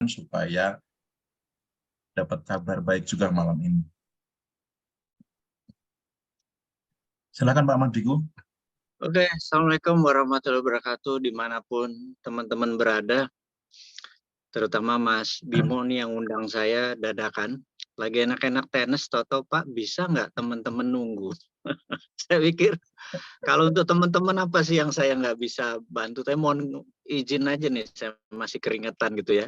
supaya dapat kabar baik juga malam ini. Silakan Pak Madiku. Oke, Assalamualaikum warahmatullahi wabarakatuh dimanapun teman-teman berada, terutama Mas Bimo nih yang undang saya dadakan. Lagi enak-enak tenis, toto Pak bisa nggak teman-teman nunggu? Saya pikir kalau untuk teman-teman apa sih yang saya nggak bisa bantu? Saya mohon izin aja nih, saya masih keringetan gitu ya.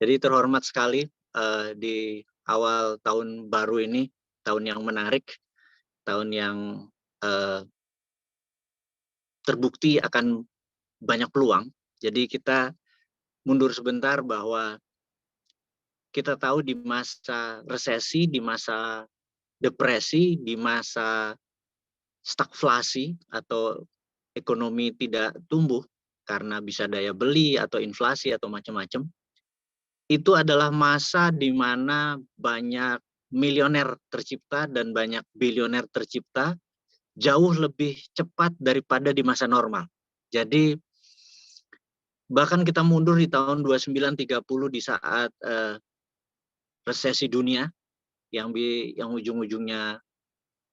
Jadi terhormat sekali di awal tahun baru ini, tahun yang menarik, tahun yang terbukti akan banyak peluang. Jadi kita mundur sebentar bahwa kita tahu di masa resesi, di masa depresi, di masa stagflasi atau ekonomi tidak tumbuh karena bisa daya beli atau inflasi atau macam-macam, itu adalah masa di mana banyak milioner tercipta dan banyak bilioner tercipta jauh lebih cepat daripada di masa normal. Jadi bahkan kita mundur di tahun 2930 di saat resesi dunia yang ujung-ujungnya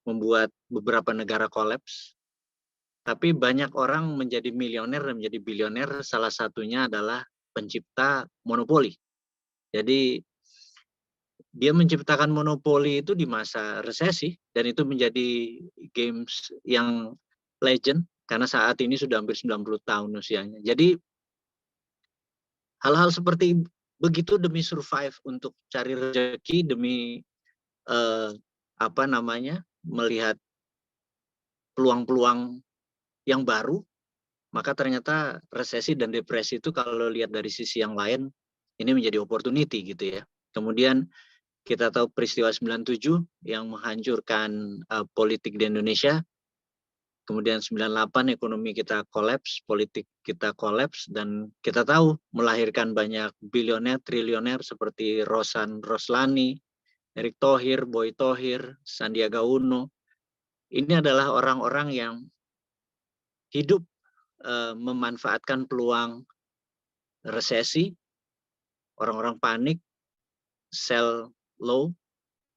membuat beberapa negara kolaps. Tapi banyak orang menjadi milioner dan menjadi bilioner, salah satunya adalah pencipta monopoli. Jadi dia menciptakan monopoli itu di masa resesi, dan itu menjadi games yang legend, karena saat ini sudah hampir 90 tahun usianya. Jadi hal-hal seperti begitu demi survive, untuk cari rezeki, demi melihat peluang-peluang yang baru, maka ternyata resesi dan depresi itu kalau lihat dari sisi yang lain, ini menjadi opportunity gitu ya. Kemudian kita tahu peristiwa 97 yang menghancurkan politik di Indonesia. Kemudian 98 ekonomi kita kolaps, politik kita kolaps, dan kita tahu melahirkan banyak bilioner, triliuner seperti Rosan Roslani, Erick Thohir, Boy Thohir, Sandiaga Uno. Ini adalah orang-orang yang hidup memanfaatkan peluang resesi, orang-orang panik, sell low,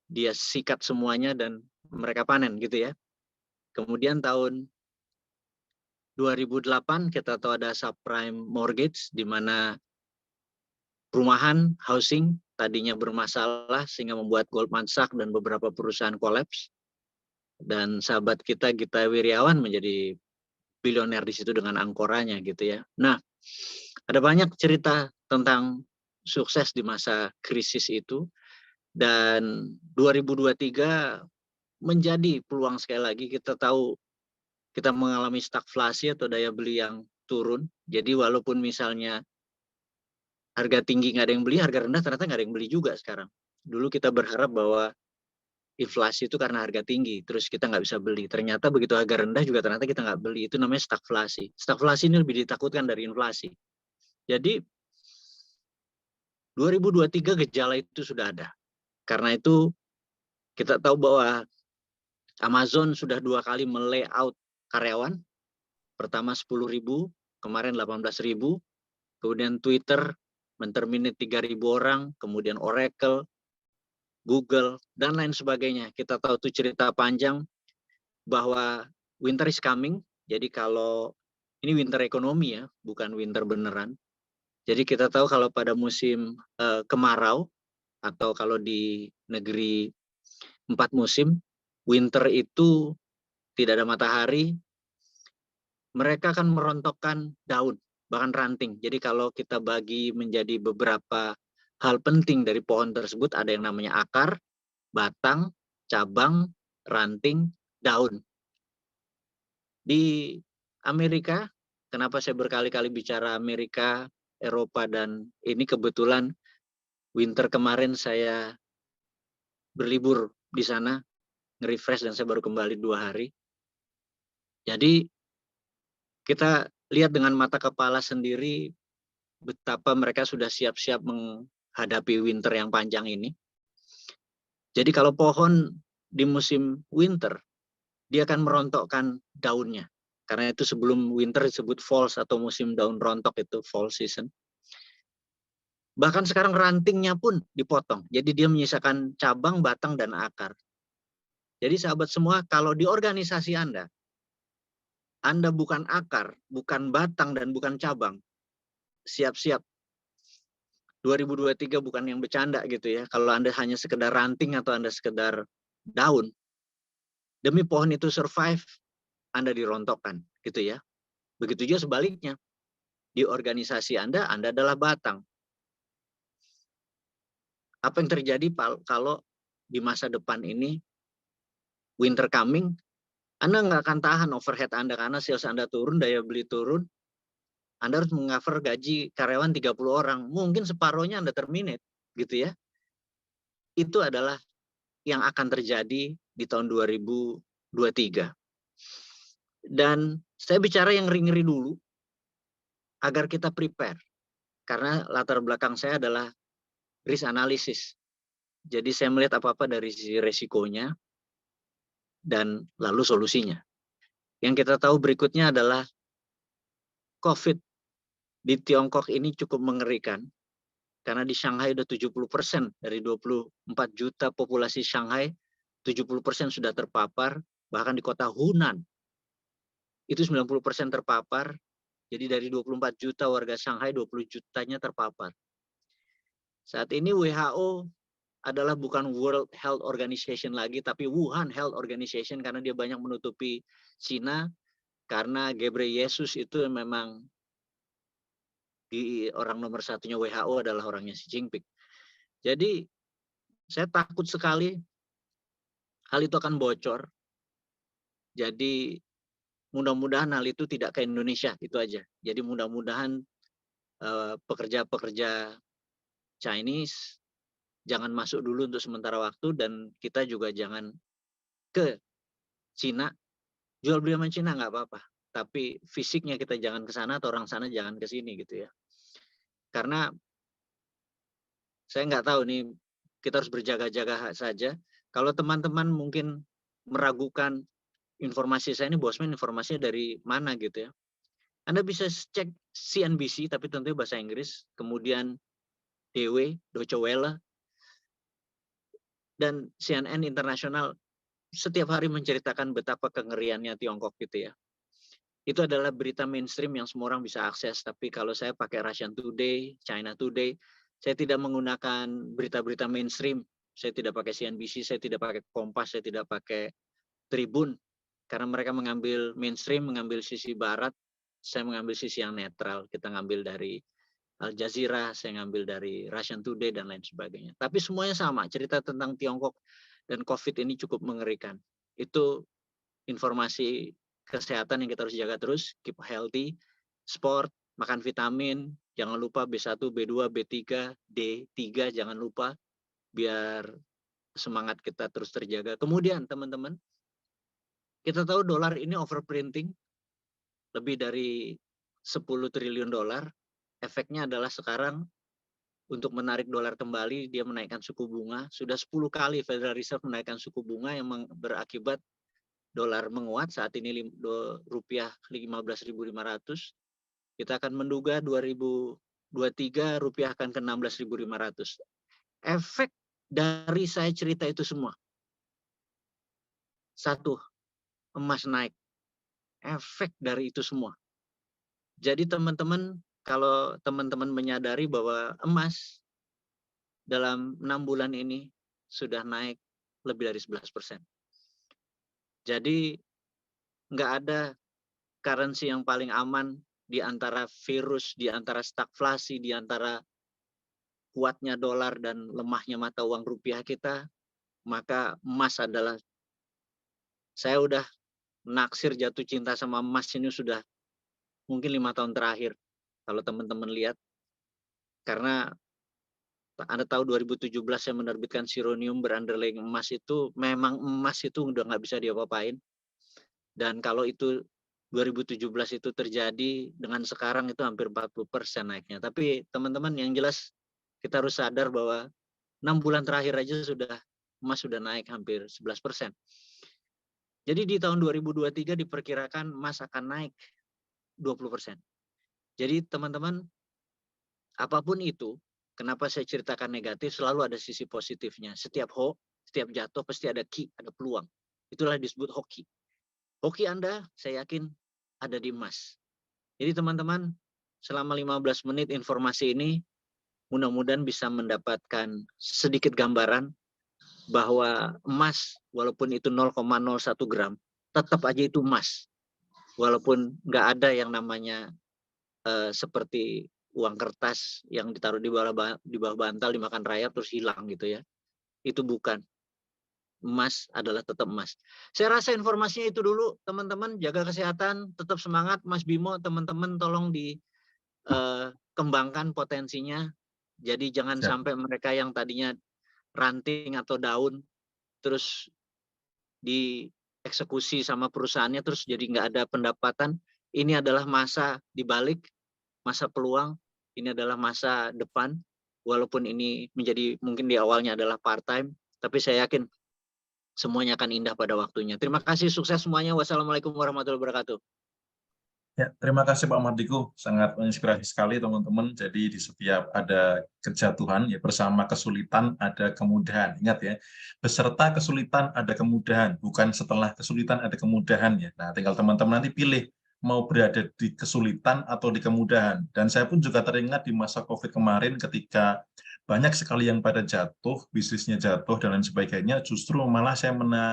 dia sikat semuanya dan mereka panen gitu ya. Kemudian tahun 2008 kita tahu ada subprime mortgage, di mana perumahan, housing tadinya bermasalah sehingga membuat Goldman Sachs dan beberapa perusahaan kolaps. Dan sahabat kita Gita Wirjawan menjadi bilioner di situ dengan angkoranya gitu ya. Nah, ada banyak cerita tentang sukses di masa krisis itu, dan 2023 menjadi peluang sekali lagi. Kita tahu kita mengalami stagflasi atau daya beli yang turun. Jadi walaupun misalnya harga tinggi nggak ada yang beli, harga rendah ternyata nggak ada yang beli juga sekarang. Dulu kita berharap bahwa inflasi itu karena harga tinggi, terus kita nggak bisa beli. Ternyata begitu harga rendah juga ternyata kita nggak beli. Itu namanya stagflasi. Stagflasi ini lebih ditakutkan dari inflasi. Jadi 2023 gejala itu sudah ada. Karena itu kita tahu bahwa Amazon sudah 2 kali melayout karyawan. Pertama 10.000, kemarin 18.000. Kemudian Twitter menterminate 3.000 orang, kemudian Oracle, Google, dan lain sebagainya. Kita tahu itu cerita panjang bahwa winter is coming. Jadi kalau ini winter ekonomi ya, bukan winter beneran. Jadi kita tahu kalau pada musim kemarau, atau kalau di negeri 4 musim, winter itu tidak ada matahari, mereka akan merontokkan daun, bahkan ranting. Jadi kalau kita bagi menjadi beberapa hal penting dari pohon tersebut, ada yang namanya akar, batang, cabang, ranting, daun. Di Amerika, kenapa saya berkali-kali bicara Amerika, Eropa, dan ini kebetulan winter kemarin saya berlibur di sana, nge-refresh, dan saya baru kembali 2 hari. Jadi kita lihat dengan mata kepala sendiri betapa mereka sudah siap-siap menghadapi winter yang panjang ini. Jadi kalau pohon di musim winter, dia akan merontokkan daunnya. Karena itu sebelum winter disebut fall, atau musim daun rontok, itu fall season. Bahkan sekarang rantingnya pun dipotong. Jadi dia menyisakan cabang, batang, dan akar. Jadi sahabat semua, kalau di organisasi Anda bukan akar, bukan batang, dan bukan cabang, siap-siap 2023 bukan yang bercanda gitu ya. Kalau Anda hanya sekedar ranting atau Anda sekedar daun, demi pohon itu survive, Anda dirontokkan gitu ya. Begitu juga sebaliknya. Di organisasi Anda adalah batang. Apa yang terjadi kalau di masa depan ini, winter coming, Anda nggak akan tahan overhead Anda karena sales Anda turun, daya beli turun, Anda harus meng-cover gaji karyawan 30 orang. Mungkin separuhnya Anda terminate gitu ya. Itu adalah yang akan terjadi di tahun 2023. Dan saya bicara yang ngeri-ngeri dulu, agar kita prepare. Karena latar belakang saya adalah risk analysis. Jadi saya melihat apa-apa dari sisi resikonya, dan lalu solusinya. Yang kita tahu berikutnya adalah COVID di Tiongkok ini cukup mengerikan. Karena di Shanghai udah 70% dari 24 juta populasi Shanghai, 70% sudah terpapar, bahkan di kota Hunan itu 90% terpapar. Jadi dari 24 juta warga Shanghai, 20 jutanya terpapar. Saat ini WHO adalah bukan World Health Organization lagi, tapi Wuhan Health Organization, karena dia banyak menutupi Cina, karena Ghebreyesus itu memang di orang nomor satunya WHO adalah orangnya Xi Jinping. Jadi saya takut sekali hal itu akan bocor. Jadi mudah-mudahan hal itu tidak ke Indonesia, itu aja. Jadi mudah-mudahan pekerja-pekerja Chinese jangan masuk dulu untuk sementara waktu, dan kita juga jangan ke Cina. Jual beli sama Cina nggak apa-apa, tapi fisiknya kita jangan ke sana, atau orang sana jangan ke sini gitu ya. Karena saya nggak tahu nih, kita harus berjaga-jaga saja. Kalau teman-teman mungkin meragukan informasi saya ini, Bosman informasinya dari mana gitu ya. Anda bisa cek CNBC, tapi tentunya bahasa Inggris, kemudian DW, Deutsche Welle, dan CNN Internasional setiap hari menceritakan betapa kengeriannya Tiongkok gitu ya. Itu adalah berita mainstream yang semua orang bisa akses, tapi kalau saya pakai Russian Today, China Today, saya tidak menggunakan berita-berita mainstream. Saya tidak pakai CNBC, saya tidak pakai Kompas, saya tidak pakai Tribun, karena mereka mengambil mainstream, mengambil sisi barat, saya mengambil sisi yang netral. Kita ngambil dari Al Jazeera, saya ngambil dari Russian Today, dan lain sebagainya. Tapi semuanya sama, cerita tentang Tiongkok dan COVID ini cukup mengerikan. Itu informasi kesehatan yang kita harus jaga terus, keep healthy, sport, makan vitamin, jangan lupa B1, B2, B3, D3, jangan lupa, biar semangat kita terus terjaga. Kemudian teman-teman, kita tahu dolar ini overprinting, lebih dari 10 triliun dolar. Efeknya adalah sekarang untuk menarik dolar kembali, dia menaikkan suku bunga. Sudah 10 kali Federal Reserve menaikkan suku bunga yang berakibat dolar menguat. Saat ini rupiah 15.500. Kita akan menduga 2023 rupiah akan ke 16.500. Efek dari saya cerita itu semua. Satu, emas naik. Efek dari itu semua. Jadi teman-teman, kalau teman-teman menyadari bahwa emas dalam 6 bulan ini sudah naik lebih dari 11%. Jadi nggak ada currency yang paling aman di antara virus, di antara stagflasi, di antara kuatnya dolar dan lemahnya mata uang rupiah kita, maka emas adalah, saya udah naksir jatuh cinta sama emas ini sudah mungkin 5 tahun terakhir. Kalau teman-teman lihat, karena Anda tahu 2017 saya menerbitkan Sironium berunderlying emas, itu memang emas itu udah nggak bisa diapa-apain. Dan kalau itu 2017 itu terjadi, dengan sekarang itu hampir 40% naiknya. Tapi teman-teman, yang jelas kita harus sadar bahwa 6 bulan terakhir aja emas sudah naik hampir 11%. Jadi di tahun 2023 diperkirakan emas akan naik 20%. Jadi teman-teman, apapun itu, Kenapa saya ceritakan negatif? Selalu ada sisi positifnya. Setiap jatuh pasti ada ada peluang. Itulah disebut hoki. Hoki Anda, saya yakin ada di emas. Jadi teman-teman, selama 15 menit informasi ini, mudah-mudahan bisa mendapatkan sedikit gambaran bahwa emas, walaupun itu 0,01 gram, tetap aja itu emas. Walaupun nggak ada yang namanya seperti uang kertas yang ditaruh di bawah bantal dimakan rayap terus hilang gitu ya. Itu bukan. Emas adalah tetap emas. Saya rasa informasinya itu dulu, teman-teman. Jaga kesehatan, tetap semangat, Mas Bimo. Teman-teman tolong dikembangkan potensinya. Jadi jangan Siap. sampai mereka yang tadinya ranting atau daun terus dieksekusi sama perusahaannya terus jadi nggak ada pendapatan. Ini adalah masa dibalik, masa peluang. Ini adalah masa depan. Walaupun ini menjadi mungkin di awalnya adalah part time, tapi saya yakin semuanya akan indah pada waktunya. Terima kasih, sukses semuanya. Wassalamualaikum warahmatullahi wabarakatuh. Ya, terima kasih Pak Mardiku, sangat menginspirasi sekali teman-teman. Jadi di setiap ada kejatuhan, ya bersama kesulitan ada kemudahan. Ingat ya, beserta kesulitan ada kemudahan, bukan setelah kesulitan ada kemudahan ya. Nah, tinggal teman-teman nanti pilih mau berada di kesulitan atau di kemudahan. Dan saya pun juga teringat di masa COVID kemarin ketika banyak sekali yang pada jatuh, bisnisnya jatuh dan lain sebagainya, justru malah saya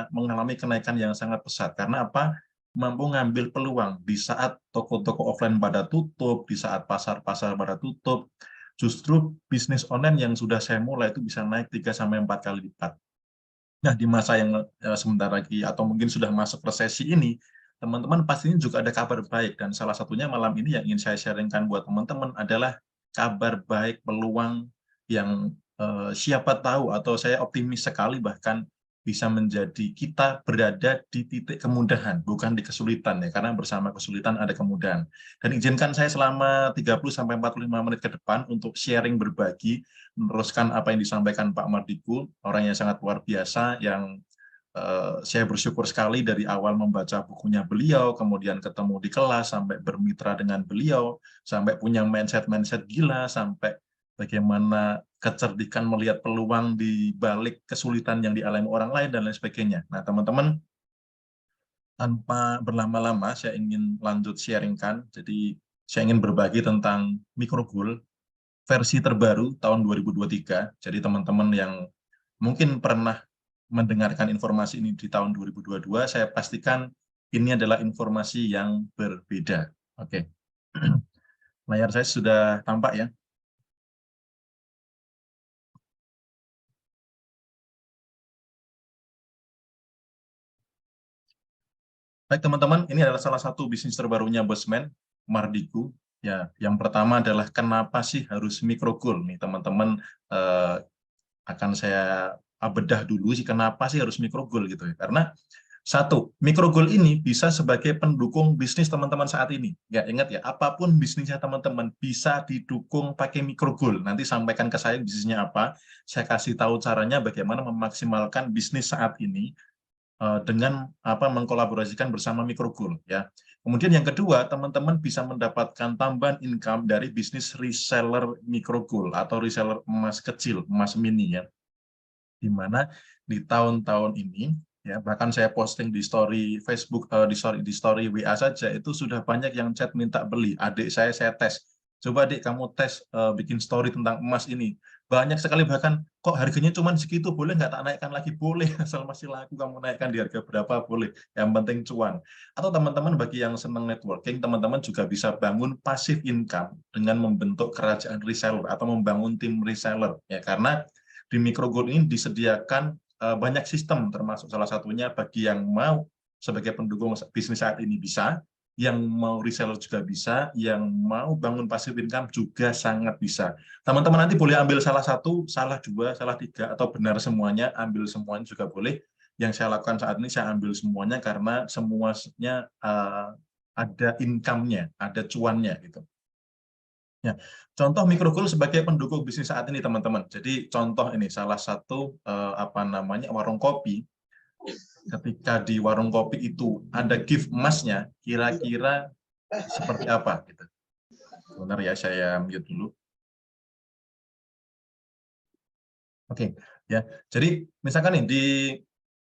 mengalami kenaikan yang sangat pesat. Karena apa? Mampu ngambil peluang di saat toko-toko offline pada tutup, di saat pasar-pasar pada tutup, justru bisnis online yang sudah saya mulai itu bisa naik 3-4 kali lipat. Nah, di masa yang sebentar lagi atau mungkin sudah masuk resesi ini, teman-teman pastinya juga ada kabar baik, dan salah satunya malam ini yang ingin saya sharingkan buat teman-teman adalah kabar baik, peluang yang siapa tahu atau saya optimis sekali bahkan bisa menjadi kita berada di titik kemudahan, bukan di kesulitan ya, karena bersama kesulitan ada kemudahan. Dan izinkan saya selama 30-45 menit ke depan untuk sharing berbagi, meneruskan apa yang disampaikan Pak Mardiku, orang yang sangat luar biasa, yang saya bersyukur sekali dari awal membaca bukunya beliau, kemudian ketemu di kelas, sampai bermitra dengan beliau, sampai punya mindset-mindset gila, sampai bagaimana kecerdikan melihat peluang di balik kesulitan yang dialami orang lain, dan lain sebagainya. Nah, teman-teman, tanpa berlama-lama, saya ingin lanjut sharingkan. Jadi, saya ingin berbagi tentang microgoal versi terbaru tahun 2023. Jadi, teman-teman yang mungkin pernah mendengarkan informasi ini di tahun 2022, saya pastikan ini adalah informasi yang berbeda. Oke. Layar saya sudah tampak ya. Baik teman-teman, ini adalah salah satu bisnis terbarunya Bosman, Mardiku. Ya, yang pertama adalah kenapa sih harus microgoal nih teman-teman, akan saya bedah dulu sih kenapa sih harus microgoal gitu ya. Karena satu, microgoal ini bisa sebagai pendukung bisnis teman-teman saat ini. Ya, ingat ya, apapun bisnisnya teman-teman bisa didukung pakai microgoal. Nanti sampaikan ke saya bisnisnya apa, saya kasih tahu caranya bagaimana memaksimalkan bisnis saat ini dengan mengkolaborasikan bersama microgoal ya. Kemudian yang kedua, teman-teman bisa mendapatkan tambahan income dari bisnis reseller microgoal atau reseller emas kecil, emas mini ya. Di mana di tahun-tahun ini ya, bahkan saya posting di story Facebook, di story WA saja itu sudah banyak yang chat minta beli. Adik saya tes, coba adik kamu tes bikin story tentang emas ini. Banyak sekali, bahkan kok harganya cuma segitu, boleh nggak tak naikkan lagi? Boleh, asal masih laku kamu naikkan di harga berapa boleh, yang penting cuan. Atau teman-teman bagi yang senang networking, teman-teman juga bisa bangun passive income dengan membentuk kerajaan reseller atau membangun tim reseller ya, karena di microgoal ini disediakan banyak sistem, termasuk salah satunya bagi yang mau sebagai pendukung bisnis saat ini bisa, yang mau reseller juga bisa, yang mau bangun passive income juga sangat bisa. Teman-teman nanti boleh ambil salah satu, salah dua, salah tiga, atau benar semuanya, ambil semuanya juga boleh. Yang saya lakukan saat ini, saya ambil semuanya karena semuanya ada income-nya, ada cuannya gitu. Ya, contoh microgoal sebagai pendukung bisnis saat ini teman-teman. Jadi contoh ini salah satu warung kopi. Ketika di warung kopi itu ada gift emasnya, kira-kira seperti apa gitu. Sebentar ya, saya mute dulu. Oke, ya. Jadi misalkan nih di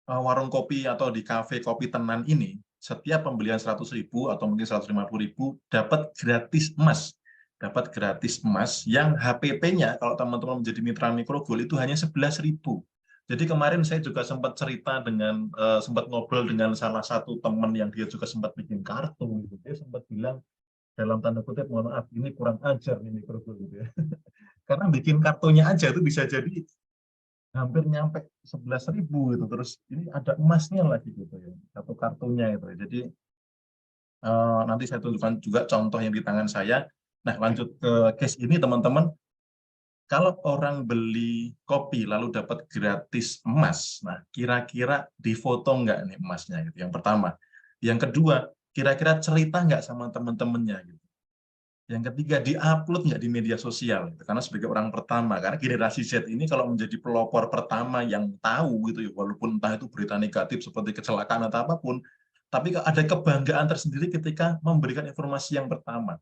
warung kopi atau di kafe kopi tenan ini, setiap pembelian 100.000 atau mungkin 150.000 dapat gratis emas. Dapat gratis emas yang HPP-nya kalau teman-teman menjadi mitra Microgold itu hanya 11.000. Jadi kemarin saya juga sempat cerita dengan sempat ngobrol dengan salah satu teman yang dia juga sempat bikin kartu gitu. Dia sempat bilang dalam tanda kutip, mohon maaf, ini kurang ajar nih Microgold gitu ya. Karena bikin kartunya aja itu bisa jadi hampir nyampe 11.000 gitu. Terus ini ada emasnya lagi gitu ya, satu kartunya itu. Jadi nanti saya tunjukkan juga contoh yang di tangan saya. Nah, lanjut ke case ini teman-teman. Kalau orang beli kopi lalu dapat gratis emas, nah kira-kira difoto nggak nih emasnya gitu. Yang pertama. Yang kedua, kira-kira cerita nggak sama teman-temannya gitu. Yang ketiga, di-upload nggak di media sosial, gitu. Karena sebagai orang pertama, karena generasi Z ini kalau menjadi pelopor pertama yang tahu gitu ya, walaupun entah itu berita negatif seperti kecelakaan atau apapun, tapi ada kebanggaan tersendiri ketika memberikan informasi yang pertama.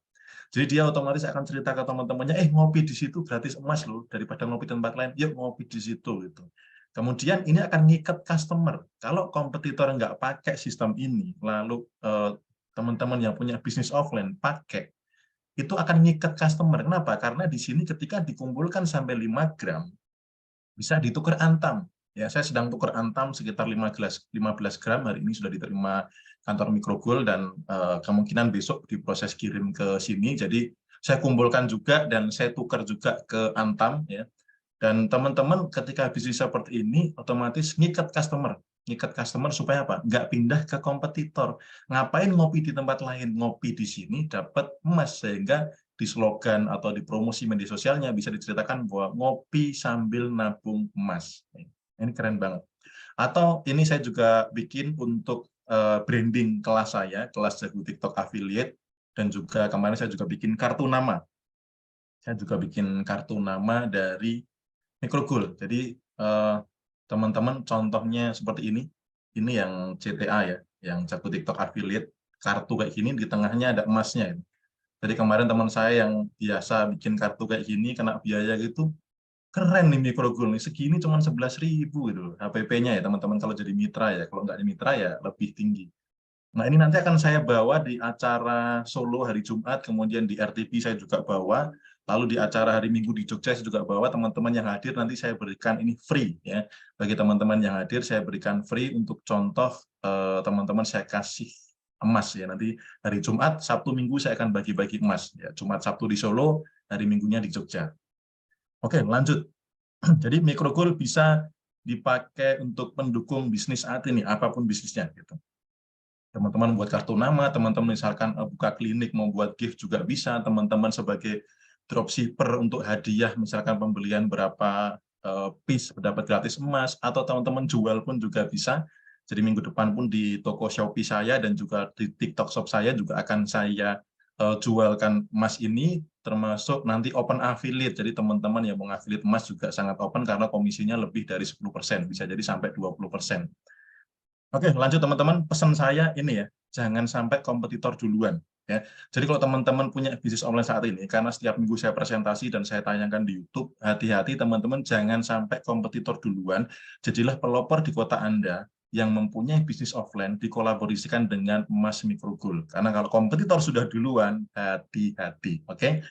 Jadi dia otomatis akan cerita ke teman-temannya, ngopi di situ gratis emas loh, daripada ngopi di tempat lain, yuk ngopi di situ gitu. Kemudian ini akan ngikat customer. Kalau kompetitor nggak pakai sistem ini, lalu teman-teman yang punya bisnis offline pakai, itu akan ngikat customer. Kenapa? Karena di sini ketika dikumpulkan sampai 5 gram, bisa ditukar antam. Ya, saya sedang tukar antam sekitar 15 gram, hari ini sudah diterima kantor Microgold dan kemungkinan besok diproses kirim ke sini. Jadi saya kumpulkan juga dan saya tukar juga ke antam. Ya. Dan teman-teman ketika bisnis seperti ini otomatis ngikat customer supaya apa? Nggak pindah ke kompetitor. Ngapain ngopi di tempat lain? Ngopi di sini dapat emas, sehingga di slogan atau di promosi media sosialnya bisa diceritakan bahwa ngopi sambil nabung emas. Ini keren banget. Atau ini saya juga bikin untuk branding kelas saya, kelas Jago TikTok Affiliate, dan juga kemarin saya juga bikin kartu nama. Saya juga bikin kartu nama dari Microgold. Jadi teman-teman contohnya seperti ini. Ini yang CTA ya, yang Jago TikTok Affiliate. Kartu kayak gini di tengahnya ada emasnya. Jadi kemarin teman saya yang biasa bikin kartu kayak gini kena biaya gitu, keren nih Microgold nih, segini cuma 11.000 gitu HPP-nya ya teman-teman kalau jadi mitra ya. Kalau nggak di mitra ya lebih tinggi. Nah, ini nanti akan saya bawa di acara Solo hari Jumat, kemudian di RTP saya juga bawa, lalu di acara hari Minggu di Jogja saya juga bawa. Teman-teman yang hadir nanti saya berikan ini free ya. Bagi teman-teman yang hadir saya berikan free untuk contoh teman-teman saya kasih emas ya. Nanti hari Jumat, Sabtu, Minggu saya akan bagi-bagi emas ya. Jumat, Sabtu di Solo, hari Minggunya di Jogja. Oke, lanjut. Jadi Microgold bisa dipakai untuk mendukung bisnis saat ini, apapun bisnisnya gitu. Teman-teman buat kartu nama, teman-teman misalkan buka klinik mau buat gift juga bisa, teman-teman sebagai dropshipper untuk hadiah misalkan pembelian berapa piece dapat gratis emas, atau teman-teman jual pun juga bisa. Jadi minggu depan pun di toko Shopee saya dan juga di TikTok Shop saya juga akan saya jualkan emas ini, termasuk nanti open affiliate. Jadi teman-teman yang mau affiliate emas juga sangat open karena komisinya lebih dari 10%, bisa jadi sampai 20%. Oke, lanjut teman-teman. Pesan saya ini ya, jangan sampai kompetitor duluan. Ya. Jadi kalau teman-teman punya bisnis online saat ini, karena setiap minggu saya presentasi dan saya tayangkan di YouTube, hati-hati teman-teman jangan sampai kompetitor duluan. Jadilah pelopor di kota Anda yang mempunyai bisnis offline dikolaborasikan dengan emas Microgold. Karena kalau kompetitor sudah duluan, hati-hati. Oke.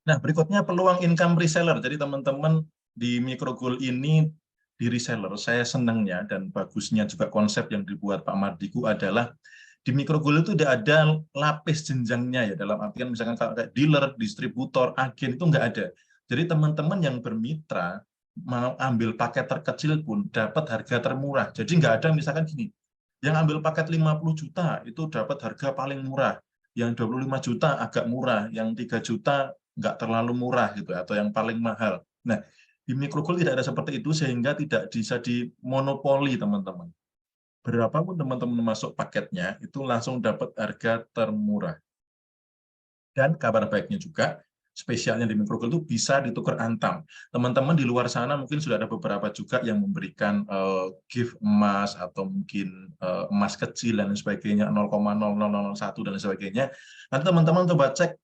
Nah, berikutnya peluang income reseller. Jadi teman-teman di Microgold ini di reseller, saya senangnya dan bagusnya juga konsep yang dibuat Pak Mardiku adalah di Microgold itu tidak ada lapis jenjangnya ya, dalam artian misalkan kayak dealer, distributor, agen itu nggak ada. Jadi teman-teman yang bermitra mau ambil paket terkecil pun dapat harga termurah. Jadi nggak ada misalkan gini, yang ambil paket 50 juta itu dapat harga paling murah, yang 25 juta agak murah, yang 3 juta nggak terlalu murah gitu, atau yang paling mahal. Nah, di Microgold tidak ada seperti itu sehingga tidak bisa dimonopoli teman-teman. Berapapun teman-teman masuk paketnya, itu langsung dapat harga termurah. Dan kabar baiknya juga, spesialnya di Microgold itu bisa ditukar antam. Teman-teman di luar sana mungkin sudah ada beberapa juga yang memberikan gift emas atau mungkin emas kecil dan sebagainya, 0,00001 dan sebagainya. Nanti teman-teman coba cek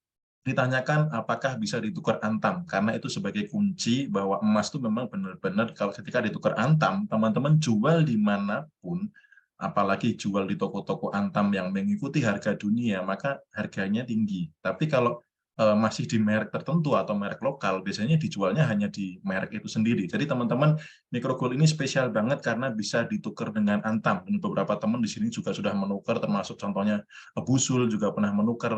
ditanyakan apakah bisa ditukar antam, karena itu sebagai kunci bahwa emas itu memang benar-benar kalau ketika ditukar antam, teman-teman jual dimanapun, apalagi jual di toko-toko antam yang mengikuti harga dunia, maka harganya tinggi. Tapi kalau masih di merek tertentu atau merek lokal, biasanya dijualnya hanya di merek itu sendiri. Jadi teman-teman, microgold ini spesial banget karena bisa ditukar dengan antam. Dan beberapa teman di sini juga sudah menukar, termasuk contohnya Busul juga pernah menukar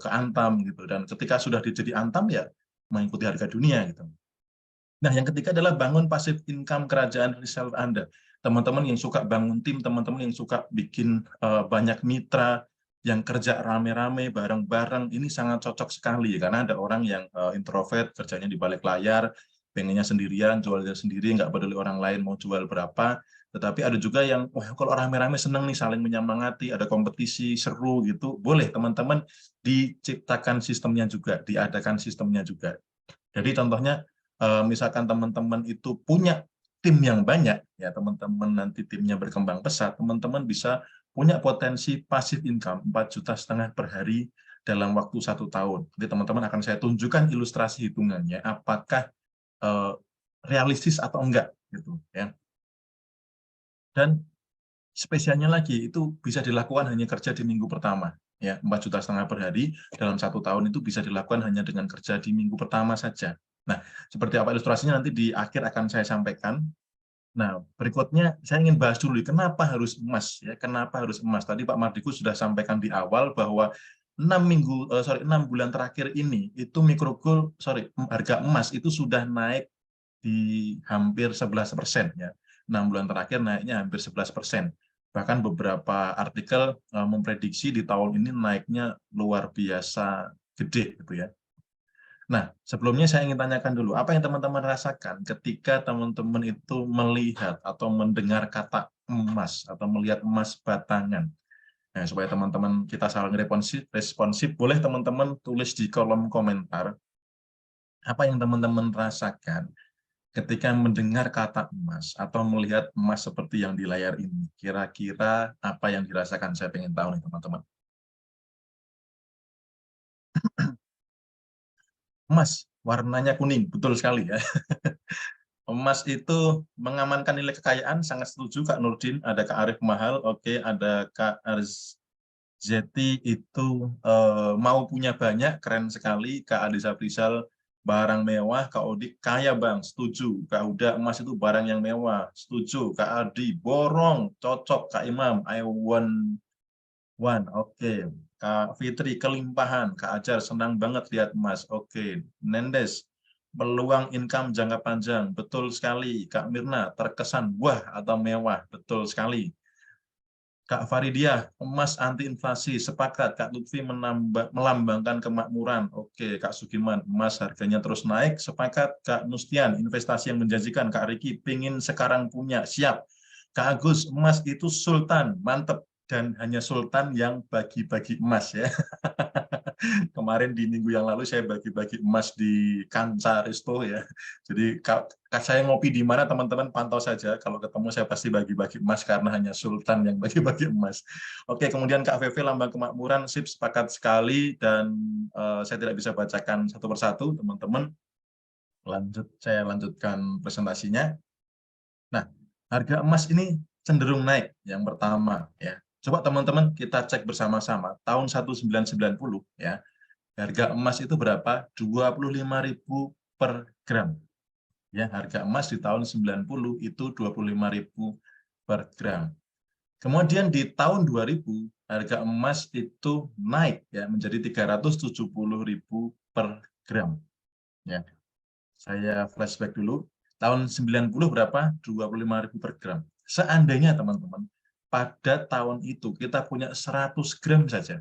ke antam gitu. Dan ketika sudah jadi antam ya mengikuti harga dunia gitu. Nah, yang ketiga adalah bangun passive income kerajaan reseller Anda. Teman-teman yang suka bangun tim, teman-teman yang suka bikin banyak mitra, yang kerja rame-rame, bareng-bareng, ini sangat cocok sekali. Karena ada orang yang introvert, kerjanya di balik layar, pengennya sendirian, jualnya sendiri, nggak peduli orang lain mau jual berapa. Tetapi ada juga yang, wah kalau rame-rame seneng nih, saling menyemangati, ada kompetisi, seru gitu. Boleh teman-teman diciptakan sistemnya juga, diadakan sistemnya juga. Jadi contohnya, misalkan teman-teman itu punya tim yang banyak, ya teman-teman nanti timnya berkembang pesat, teman-teman bisa punya potensi passive income 4,5 juta per hari dalam waktu 1 tahun. Jadi teman-teman akan saya tunjukkan ilustrasi hitungannya, apakah realistis atau enggak, gitu ya. Dan spesialnya lagi itu bisa dilakukan hanya kerja di minggu pertama, ya 4,5 juta per hari dalam 1 tahun itu bisa dilakukan hanya dengan kerja di minggu pertama saja. Nah, seperti apa ilustrasinya nanti di akhir akan saya sampaikan. Nah, berikutnya saya ingin bahas dulu kenapa harus emas ya, kenapa harus emas. Tadi Pak Mardiku sudah sampaikan di awal bahwa 6 bulan terakhir ini itu harga emas itu sudah naik di hampir 11% ya. 6 bulan terakhir naiknya hampir 11%. Bahkan beberapa artikel memprediksi di tahun ini naiknya luar biasa gede gitu ya. Nah, sebelumnya saya ingin tanyakan dulu, apa yang teman-teman rasakan ketika teman-teman itu melihat atau mendengar kata emas atau melihat emas batangan? Nah, supaya teman-teman kita saling responsif, boleh teman-teman tulis di kolom komentar apa yang teman-teman rasakan ketika mendengar kata emas atau melihat emas seperti yang di layar ini. Kira-kira apa yang dirasakan? Saya ingin tahu nih teman-teman. Emas, warnanya kuning, betul sekali ya. Emas itu mengamankan nilai kekayaan, sangat setuju Kak Nurdin. Ada Kak Arif Mahal, oke. Ada Kak Arzeti itu mau punya banyak, keren sekali. Kak Adisa Prisal, barang mewah. Kak Odik, kaya Bang, setuju. Kak Uda, emas itu barang yang mewah, setuju. Kak Adi, borong, cocok. Kak Imam, I want one, oke. Kak Fitri, kelimpahan. Kak Ajar, senang banget lihat emas, oke. Nendes, peluang income jangka panjang, betul sekali. Kak Mirna, terkesan wah atau mewah, betul sekali. Kak Faridia, emas anti inflasi, sepakat. Kak Lutfi melambangkan kemakmuran, oke. Kak Sugiman, emas harganya terus naik, sepakat. Kak Nustian, investasi yang menjanjikan. Kak Riki, pingin sekarang punya, siap. Kak Agus, emas itu sultan, mantep. Dan hanya sultan yang bagi-bagi emas ya. Kemarin di minggu yang lalu saya bagi-bagi emas di Kanca Resto ya. Jadi saya ngopi di mana teman-teman pantau saja. Kalau ketemu saya pasti bagi-bagi emas karena hanya sultan yang bagi-bagi emas. Oke, kemudian Kak VV lambang kemakmuran, sip, sepakat sekali, dan saya tidak bisa bacakan satu persatu teman-teman. Saya lanjutkan presentasinya. Nah, harga emas ini cenderung naik yang pertama ya. Coba teman-teman kita cek bersama-sama tahun 1990 ya. Harga emas itu berapa? 25.000 per gram. Ya, harga emas di tahun 90 itu 25.000 per gram. Kemudian di tahun 2000 harga emas itu naik ya menjadi 370.000 per gram. Ya. Saya flashback dulu. Tahun 90 berapa? 25.000 per gram. Seandainya teman-teman pada tahun itu kita punya 100 gram saja.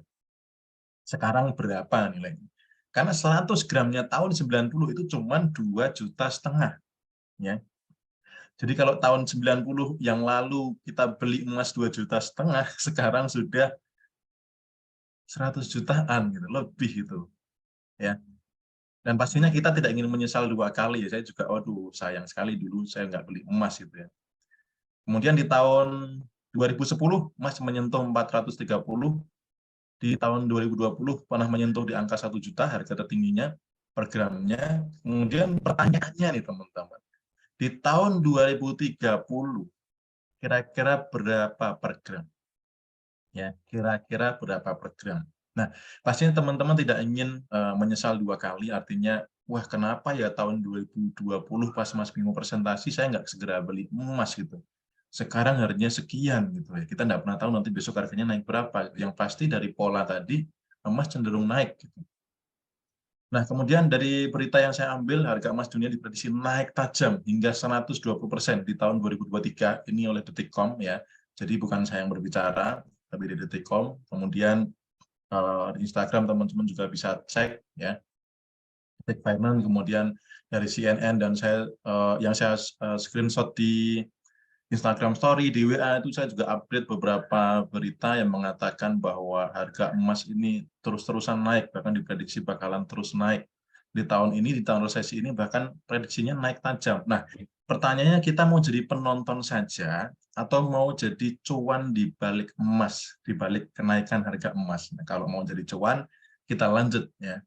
Sekarang berapa nilainya? Karena 100 gramnya tahun 90 itu cuma 2,5 juta. Ya. Jadi kalau tahun 90 yang lalu kita beli emas 2,5 juta, sekarang sudah 100 jutaan gitu, lebih itu. Ya. Dan pastinya kita tidak ingin menyesal 2 kali ya. Saya juga, waduh sayang sekali dulu saya nggak beli emas gitu ya. Kemudian di tahun 2010 emas menyentuh 430, di tahun 2020 pernah menyentuh di angka 1 juta harga tertingginya per gramnya. Kemudian pertanyaannya nih teman-teman, di tahun 2030 kira-kira berapa per gram? Ya, kira-kira berapa per gram? Nah, pastinya teman-teman tidak ingin menyesal 2 kali, artinya, wah kenapa ya tahun 2020 pas Mas Bimo presentasi saya nggak segera beli emas gitu. Sekarang harganya sekian gitu ya. Kita nggak pernah tahu nanti besok harganya naik berapa. Yang pasti dari pola tadi emas cenderung naik gitu. Nah, kemudian dari berita yang saya ambil, harga emas dunia diprediksi naik tajam hingga 120% di tahun 2023. Ini oleh Detikcom ya. Jadi bukan saya yang berbicara, tapi di Detikcom. Kemudian di Instagram teman-teman juga bisa cek ya. Detik Finance, kemudian dari CNN, dan saya yang saya screenshot di Instagram Story, di WA itu saya juga update beberapa berita yang mengatakan bahwa harga emas ini terus-terusan naik, bahkan diprediksi bakalan terus naik. Di tahun ini, di tahun resesi ini, bahkan prediksinya naik tajam. Nah, pertanyaannya kita mau jadi penonton saja, atau mau jadi cuan di balik emas, di balik kenaikan harga emas. Nah, kalau mau jadi cuan, kita lanjut ya.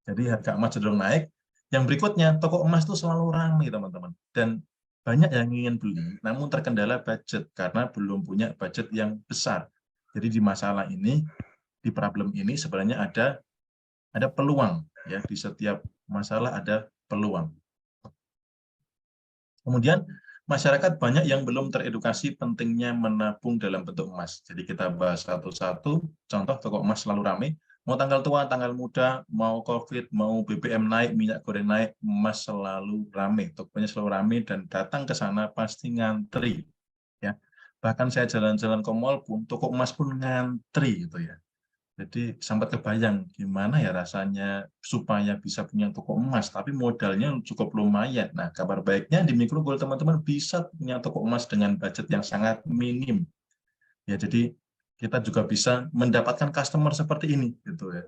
Jadi harga emas cenderung naik. Yang berikutnya, toko emas itu selalu ramai, teman-teman. Dan banyak yang ingin beli, namun terkendala budget karena belum punya budget yang besar. Jadi di masalah ini, di problem ini sebenarnya ada peluang ya, di setiap masalah ada peluang. Kemudian masyarakat banyak yang belum teredukasi pentingnya menabung dalam bentuk emas. Jadi kita bahas satu-satu. Contoh, toko emas selalu ramai. Mau tanggal tua, tanggal muda, mau COVID, mau BBM naik, minyak goreng naik, emas selalu ramai. Tokonya selalu ramai dan datang ke sana pasti ngantri. Ya, bahkan saya jalan-jalan ke mall pun, toko emas pun ngantri gitu ya. Jadi sempat kebayang gimana ya rasanya supaya bisa punya toko emas, tapi modalnya cukup lumayan. Nah, kabar baiknya di Microgold teman-teman bisa punya toko emas dengan budget yang sangat minim. Ya, jadi kita juga bisa mendapatkan customer seperti ini, gitu ya.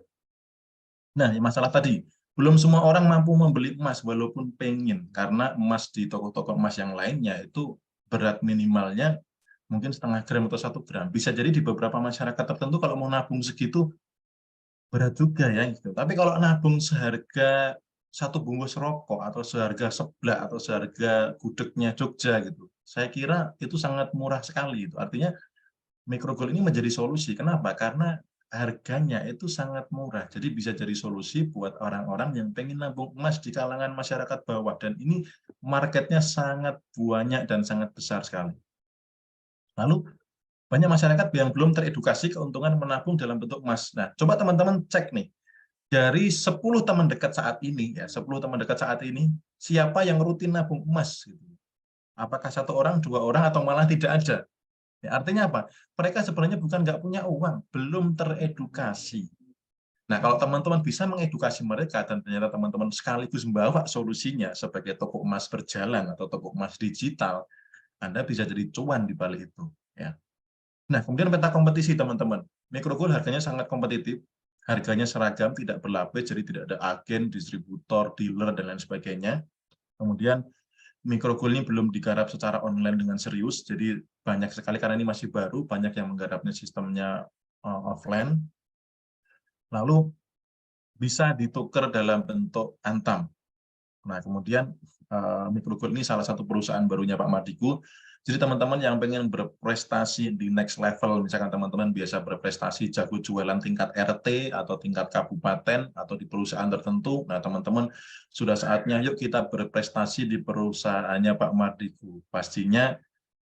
Nah, masalah tadi, belum semua orang mampu membeli emas walaupun pengen, karena emas di toko-toko emas yang lainnya itu berat minimalnya mungkin 0,5 gram atau 1 gram. Bisa jadi di beberapa masyarakat tertentu kalau mau nabung segitu berat juga ya gitu. Tapi kalau nabung seharga 1 bungkus rokok atau seharga seblak atau seharga gudegnya Jogja gitu, saya kira itu sangat murah sekali itu. Artinya Microgold ini menjadi solusi. Kenapa? Karena harganya itu sangat murah. Jadi bisa jadi solusi buat orang-orang yang pengen nabung emas di kalangan masyarakat bawah, dan ini marketnya sangat banyak dan sangat besar sekali. Lalu banyak masyarakat yang belum teredukasi keuntungan menabung dalam bentuk emas. Nah, coba teman-teman cek nih, dari 10 teman dekat saat ini, ya 10 teman dekat saat ini, siapa yang rutin nabung emas? Gitu. Apakah 1 orang, 2 orang, atau malah tidak ada? Ya, artinya apa? Mereka sebenarnya bukan nggak punya uang, belum teredukasi. Nah, kalau teman-teman bisa mengedukasi mereka dan ternyata teman-teman sekaligus membawa solusinya sebagai toko emas berjalan atau toko emas digital, Anda bisa jadi cuan di balik itu. Ya. Nah, kemudian peta kompetisi, teman-teman. Microgold harganya sangat kompetitif, harganya seragam, tidak berlapis, jadi tidak ada agen, distributor, dealer, dan lain sebagainya. Kemudian Microgold ini belum digarap secara online dengan serius, jadi banyak sekali, karena ini masih baru, banyak yang menggarapnya sistemnya offline. Lalu bisa ditukar dalam bentuk antam. Nah, kemudian Microgold ini salah satu perusahaan barunya Pak Mardigu. Jadi teman-teman yang pengen berprestasi di next level, misalkan teman-teman biasa berprestasi jago jualan tingkat RT atau tingkat kabupaten atau di perusahaan tertentu, nah teman-teman sudah saatnya yuk kita berprestasi di perusahaannya Pak Mardigu. Pastinya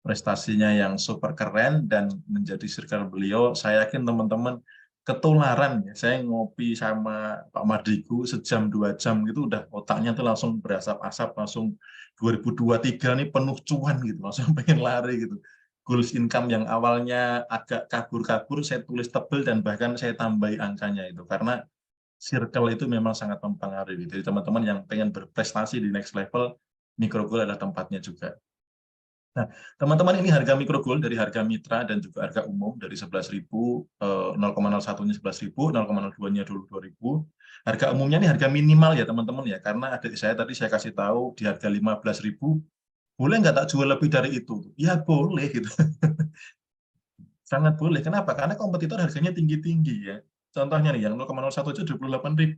prestasinya yang super keren dan menjadi circle beliau, saya yakin teman-teman ketularan ya. Saya ngopi sama Pak Mardigu sejam 2 jam gitu udah otaknya tuh langsung berasap-asap, langsung 2023 nih penuh cuan gitu, langsung pengen lari gitu. Goals income yang awalnya agak kabur-kabur saya tulis tebel dan bahkan saya tambahi angkanya itu, karena circle itu memang sangat mempengaruhi. Jadi teman-teman yang pengen berprestasi di next level, Microgold adalah tempatnya juga. Nah, teman-teman, ini harga Microgold dari harga mitra dan juga harga umum dari 11.000, 0,01-nya 11.000, 0,02-nya 22.000. Harga umumnya ini harga minimal ya teman-teman ya, karena adik saya tadi saya kasih tahu di harga 15.000, boleh nggak tak jual lebih dari itu? Ya boleh gitu. Sangat boleh. Kenapa? Karena kompetitor harganya tinggi-tinggi ya. contohnya nih, yang 0,01 itu 28.000.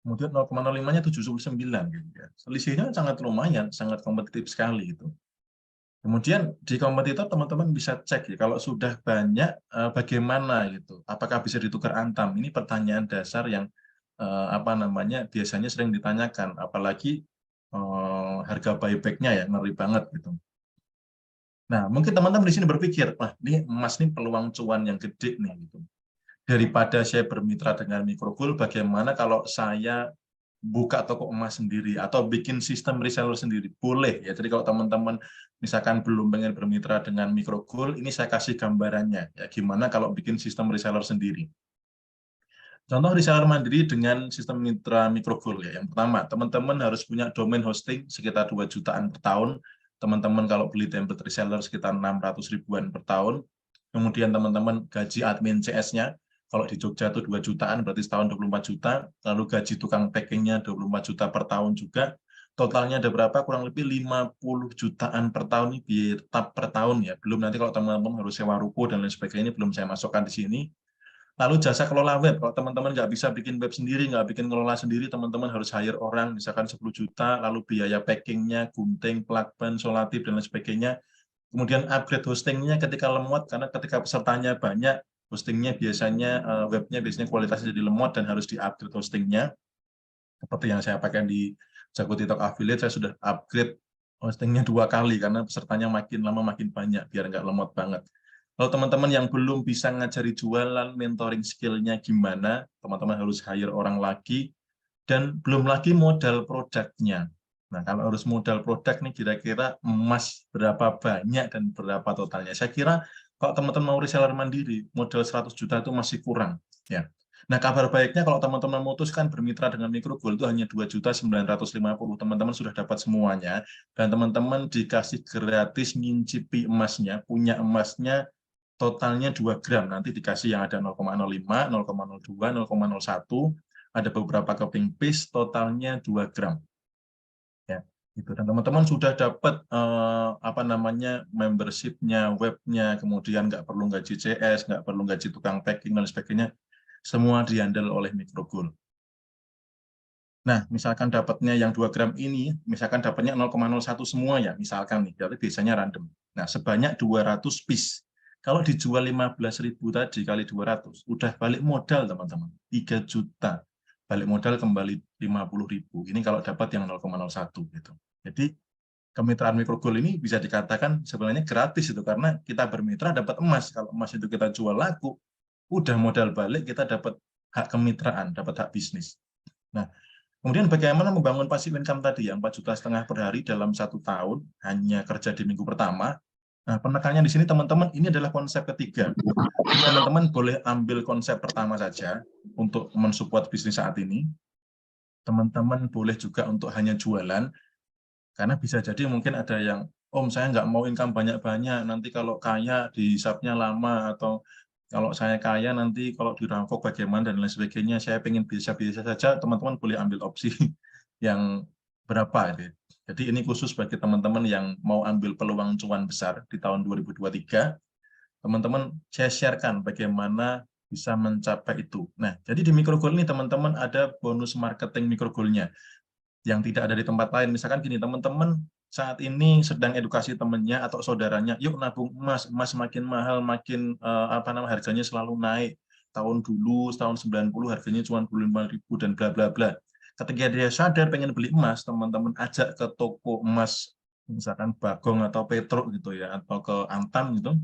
Kemudian 0,05-nya 79 gitu ya. Selisihnya sangat lumayan, sangat kompetitif sekali gitu. Kemudian di kompetitor teman-teman bisa cek ya, kalau sudah banyak bagaimana gitu. Apakah bisa ditukar antam? Ini pertanyaan dasar yang apa namanya biasanya sering ditanyakan, apalagi harga buyback-nya ya ngeri banget gitu. Nah, mungkin teman-teman di sini berpikir, wah ini emas nih peluang cuan yang gede nih gitu. Daripada saya bermitra dengan Microgold, bagaimana kalau saya buka toko emas sendiri atau bikin sistem reseller sendiri? Boleh ya. Jadi kalau teman-teman misalkan belum pengen bermitra dengan Microgold, ini saya kasih gambarannya ya, gimana kalau bikin sistem reseller sendiri. Contoh reseller mandiri dengan sistem mitra Microgold ya. Yang pertama, teman-teman harus punya domain hosting sekitar 2 jutaan per tahun. Teman-teman kalau beli template reseller sekitar 600 ribuan per tahun. Kemudian teman-teman gaji admin CS-nya, kalau di Jogja itu 2 jutaan, berarti setahun 24 juta. Lalu gaji tukang packing-nya 24 juta per tahun juga. Totalnya ada berapa? Kurang lebih 50 jutaan per tahun, ini biaya tetap per tahun ya. Belum nanti kalau teman-teman harus sewa ruko dan lain sebagainya, ini belum saya masukkan di sini. Lalu jasa kelola web, kalau teman-teman nggak bisa bikin web sendiri, nggak bikin ngelola sendiri, teman-teman harus hire orang, misalkan 10 juta, lalu biaya packingnya, gunting, plugin, solatif, dan lain sebagainya. Kemudian upgrade hostingnya ketika lemot, karena ketika pesertanya banyak, hostingnya biasanya, webnya biasanya kualitasnya jadi lemot dan harus di-upgrade hostingnya. Seperti yang saya pakai di Jago TikTok Affiliate, saya sudah upgrade hostingnya 2 kali, karena pesertanya makin lama makin banyak, biar nggak lemot banget. Kalau teman-teman yang belum bisa ngajari jualan, mentoring skill-nya gimana, teman-teman harus hire orang lagi, dan belum lagi modal produknya. Nah, kalau harus modal produk nih, kira-kira emas berapa banyak dan berapa totalnya. Saya kira kalau teman-teman mau reseller mandiri, modal 100 juta itu masih kurang. Ya. Nah, kabar baiknya kalau teman-teman memutuskan bermitra dengan Microgold itu hanya 2.950.000, teman-teman sudah dapat semuanya, dan teman-teman dikasih gratis ngincipi emasnya, punya emasnya totalnya 2 gram, nanti dikasih yang ada 0,05, 0,02, 0,01, ada beberapa keping piece, totalnya 2 gram. Ya, gitu. Dan teman-teman sudah dapat apa namanya membership-nya, webnya, kemudian nggak perlu gaji CS, nggak perlu gaji tukang packing dan sebagainya, semua dihandle oleh Microgold. Nah, misalkan dapatnya yang 2 gram ini, misalkan dapatnya 0,01 semua ya, misalkan nih, jadi biasanya random. Nah, sebanyak 200 piece. Kalau dijual 15.000 tadi kali 200, udah balik modal teman-teman, 3 juta. Balik modal kembali 50.000. Ini kalau dapat yang 0,01 gitu. Jadi kemitraan Microgold ini bisa dikatakan sebenarnya gratis itu, karena kita bermitra dapat emas. Kalau emas itu kita jual laku, udah modal balik, kita dapat hak kemitraan, dapat hak bisnis. Nah, kemudian bagaimana membangun passive income tadi yang 4,5 juta per hari dalam 1 tahun, hanya kerja di minggu pertama. Nah, penekannya di sini teman-teman, ini adalah konsep ketiga. Teman-teman boleh ambil konsep pertama saja untuk mensupport bisnis saat ini. Teman-teman boleh juga untuk hanya jualan, karena bisa jadi mungkin ada yang, Om saya nggak mau income banyak-banyak, nanti kalau kaya dihisapnya lama, atau kalau saya kaya nanti kalau dirampok bagaimana dan lain sebagainya, saya pengen biasa-biasa saja, teman-teman boleh ambil opsi yang berapa. Jadi ini khusus bagi teman-teman yang mau ambil peluang cuan besar di tahun 2023, teman-teman saya sharekan bagaimana bisa mencapai itu. Nah, jadi di Microgold ini teman-teman ada bonus marketing Microgold-nya yang tidak ada di tempat lain. Misalkan gini, teman-teman saat ini sedang edukasi temannya atau saudaranya, yuk nabung emas, emas makin mahal, makin apa namanya harganya selalu naik. Tahun dulu, tahun 90 harganya cuma 25.000 dan bla bla bla. Ketika dia sadar pengen beli emas, teman-teman ajak ke toko emas, misalkan Bagong atau Petro gitu ya, atau ke Antam gitu,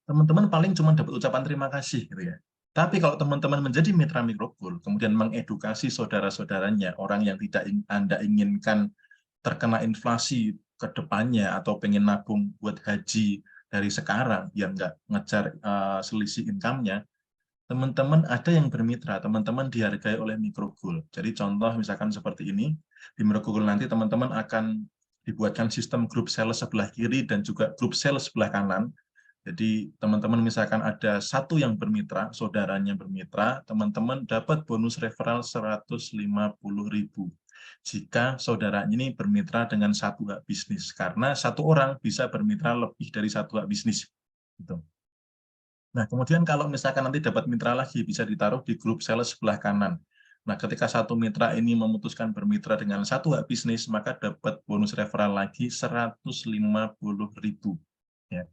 teman-teman paling cuma dapat ucapan terima kasih gitu ya. Tapi kalau teman-teman menjadi mitra Microgold, kemudian mengedukasi saudara-saudaranya, orang yang tidak Anda inginkan terkena inflasi ke depannya, atau pengen nabung buat haji dari sekarang, yang nggak ngejar selisih income-nya, teman-teman ada yang bermitra, teman-teman dihargai oleh Microgold. Jadi contoh misalkan seperti ini, di Microgold nanti teman-teman akan dibuatkan sistem grup sales sebelah kiri dan juga grup sales sebelah kanan. Jadi teman-teman misalkan ada satu yang bermitra, saudaranya bermitra, teman-teman dapat bonus referral 150.000 jika saudaranya ini bermitra dengan satu hak bisnis, karena satu orang bisa bermitra lebih dari satu hak bisnis. Gitu. Nah, kemudian kalau misalkan nanti dapat mitra lagi, bisa ditaruh di grup sales sebelah kanan. Nah, ketika satu mitra ini memutuskan bermitra dengan satu hak bisnis, maka dapat bonus referral lagi 150.000. Ya.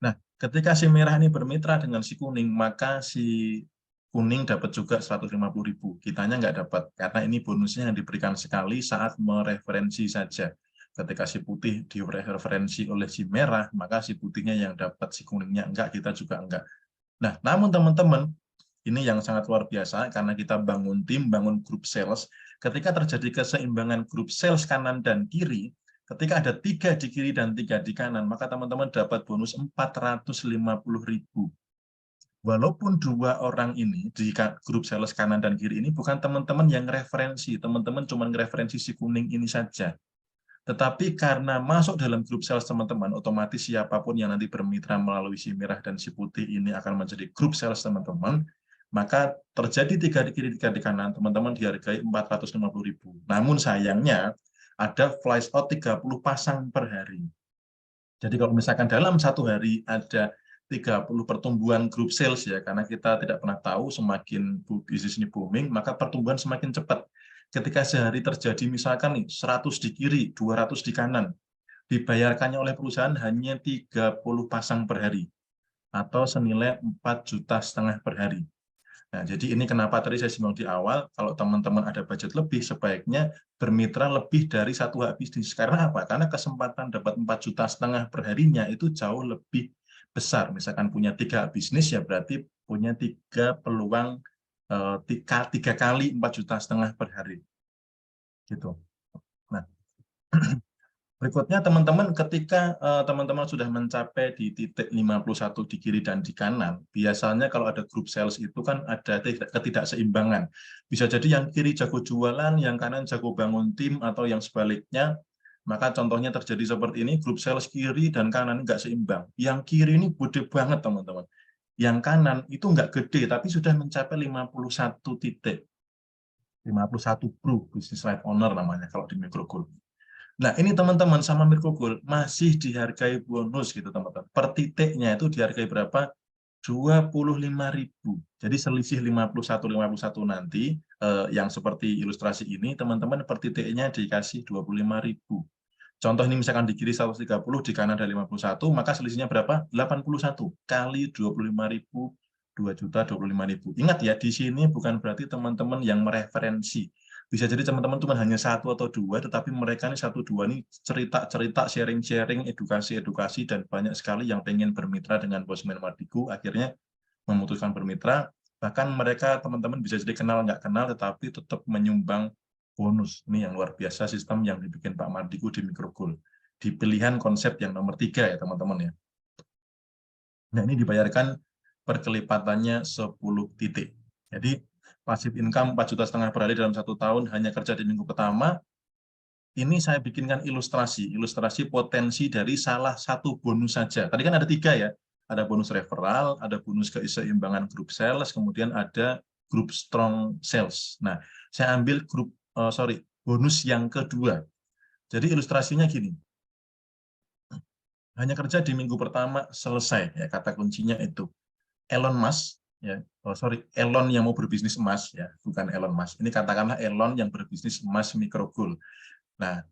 Nah, ketika si merah ini bermitra dengan si kuning, maka si kuning dapat juga 150.000. Kitanya nggak dapat, karena ini bonusnya yang diberikan sekali saat mereferensi saja. Ketika si putih direferensi oleh si merah, maka si putihnya yang dapat, si kuningnya enggak, kita juga enggak. Nah, namun teman-teman, ini yang sangat luar biasa, karena kita bangun tim, bangun grup sales. Ketika terjadi keseimbangan grup sales kanan dan kiri, ketika ada 3 di kiri dan 3 di kanan, maka teman-teman dapat bonus 450.000. Walaupun 2 orang ini di grup sales kanan dan kiri ini bukan teman-teman yang referensi, teman-teman cuma referensi si kuning ini saja. Tetapi karena masuk dalam grup sales teman-teman, otomatis siapapun yang nanti bermitra melalui si merah dan si putih ini akan menjadi grup sales teman-teman, maka terjadi 3 di kiri, 3 di kanan, teman-teman dihargai 450.000. Namun sayangnya, ada flash out 30 pasang per hari. Jadi kalau misalkan dalam satu hari ada 30 pertumbuhan grup sales ya, karena kita tidak pernah tahu semakin bisnis ini booming, maka pertumbuhan semakin cepat. Ketika sehari terjadi misalkan nih 100 di kiri, 200 di kanan, dibayarkannya oleh perusahaan hanya 30 pasang per hari atau senilai 4,5 juta per hari. Nah, jadi ini kenapa tadi saya singgung di awal, kalau teman-teman ada budget lebih, sebaiknya bermitra lebih dari satu hak bisnis. Karena apa? Karena kesempatan dapat 4,5 juta per harinya itu jauh lebih besar. Misalkan punya 3 hak bisnis, ya berarti punya 3 peluang, 3 kali 4,5 juta per hari. Gitu. Nah, berikutnya teman-teman, ketika teman-teman sudah mencapai di titik 51 di kiri dan di kanan, biasanya kalau ada grup sales itu kan ada ketidakseimbangan. Bisa jadi yang kiri jago jualan, yang kanan jago bangun tim, atau yang sebaliknya. Maka contohnya terjadi seperti ini, grup sales kiri dan kanan nggak seimbang. Yang kiri ini gede banget teman-teman. Yang kanan itu nggak gede, tapi sudah mencapai 51 titik. 51 grup, business right owner namanya kalau di Microgold. Nah, ini teman-teman sama Microgold masih dihargai bonus gitu teman-teman. Per titiknya itu dihargai berapa? 25.000. Jadi selisih 51 nanti yang seperti ilustrasi ini, teman-teman per titiknya dikasih 25.000. Contoh ini misalkan di kiri 130, di kanan ada 51, maka selisihnya berapa? 81 kali 25.000, 2.025.000. Ingat ya, di sini bukan berarti teman-teman yang mereferensi. Bisa jadi teman-teman cuma hanya 1 atau 2, tetapi mereka ini 1, 2 ini cerita-cerita, sharing-sharing, edukasi-edukasi, dan banyak sekali yang pengen bermitra dengan Bosman Mardigu, akhirnya memutuskan bermitra. Bahkan mereka teman-teman bisa jadi kenal nggak kenal, tetapi tetap menyumbang bonus. Ini yang luar biasa sistem yang dibikin Pak Mardigu di Microgold. Di pilihan konsep yang nomor 3 ya teman-teman ya. Nah, ini dibayarkan perkelipatannya 10 titik. Jadi pasif income 4,5 juta per hari dalam 1 tahun hanya kerja di minggu pertama. Ini saya bikinkan ilustrasi potensi dari salah satu bonus saja. Tadi kan ada 3 ya, ada bonus referral, ada bonus keseimbangan grup sales, kemudian ada grup strong sales. Nah, saya ambil bonus yang kedua. Jadi ilustrasinya gini, hanya kerja di minggu pertama selesai, ya kata kuncinya itu. Elon Musk, ya, Elon yang mau berbisnis emas, ya, bukan Elon Musk. Ini katakanlah Elon yang berbisnis emas Microgold. Nah,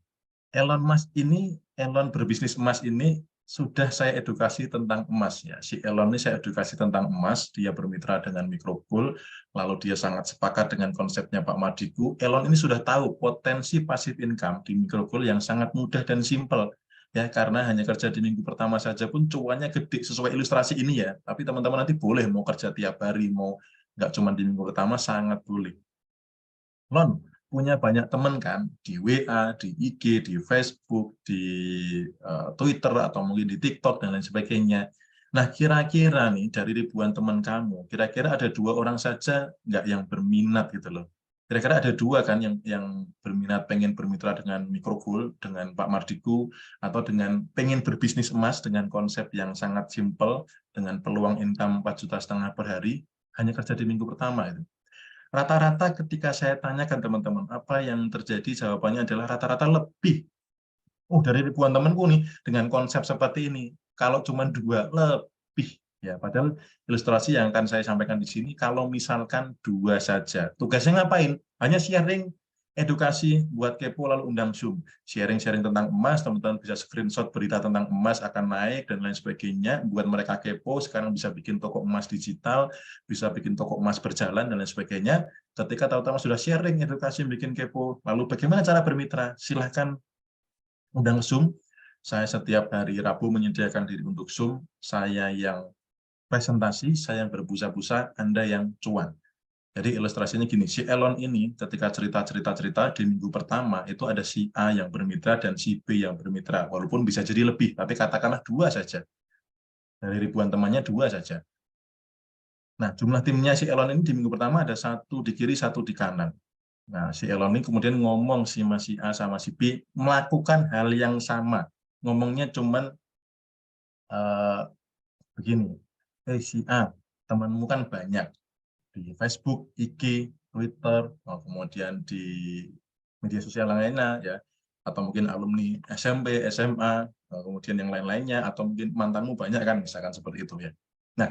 Elon berbisnis emas ini sudah saya edukasi tentang emas ya. Si Elon ini saya edukasi tentang emas, dia bermitra dengan Microgold, lalu dia sangat sepakat dengan konsepnya Pak Mardigu. Elon ini sudah tahu potensi passive income di Microgold yang sangat mudah dan simpel. Ya, karena hanya kerja di minggu pertama saja pun cuannya gede sesuai ilustrasi ini ya. Tapi teman-teman nanti boleh mau kerja tiap hari, mau nggak cuma di minggu pertama, sangat boleh. Lon, punya banyak teman kan di WA, di IG, di Facebook, di Twitter, atau mungkin di TikTok, dan lain sebagainya. Nah, kira-kira nih dari ribuan teman kamu, kira-kira ada 2 orang saja nggak yang berminat gitu loh. Kira-kira ada 2 kan yang berminat pengen bermitra dengan Microgold, dengan Pak Mardigu, atau dengan pengen berbisnis emas dengan konsep yang sangat simpel, dengan peluang income 4,5 juta per hari, hanya kerja di minggu pertama itu. Rata-rata ketika saya tanyakan teman-teman, apa yang terjadi? Jawabannya adalah rata-rata lebih. Dari ribuan temanku nih, dengan konsep seperti ini. Kalau cuma 2, lebih. Ya, padahal ilustrasi yang akan saya sampaikan di sini, kalau misalkan 2 saja, tugasnya ngapain? Hanya sharing edukasi buat kepo lalu undang Zoom. Sharing-sharing tentang emas, teman-teman bisa screenshot berita tentang emas akan naik dan lain sebagainya. Buat mereka kepo, sekarang bisa bikin toko emas digital, bisa bikin toko emas berjalan dan lain sebagainya. Ketika tahu-tahu sudah sharing edukasi bikin kepo, lalu bagaimana cara bermitra? Silahkan undang Zoom. Saya setiap hari Rabu menyediakan diri untuk Zoom. Saya yang presentasi, saya yang berbusa-busa, Anda yang cuan. Jadi ilustrasinya gini, si Elon ini ketika cerita-cerita di minggu pertama itu ada si A yang bermitra dan si B yang bermitra. Walaupun bisa jadi lebih, tapi katakanlah 2 saja. Dari ribuan temannya 2 saja. Nah, jumlah timnya si Elon ini di minggu pertama ada 1 di kiri, 1 di kanan. Nah, si Elon ini kemudian ngomong si A sama si B melakukan hal yang sama. Ngomongnya cuman begini, si A, temanmu kan banyak di Facebook, IG, Twitter, kemudian di media sosial lainnya ya, atau mungkin alumni SMP, SMA, kemudian yang lain-lainnya, atau mungkin mantanmu banyak kan, misalkan seperti itu ya. Nah,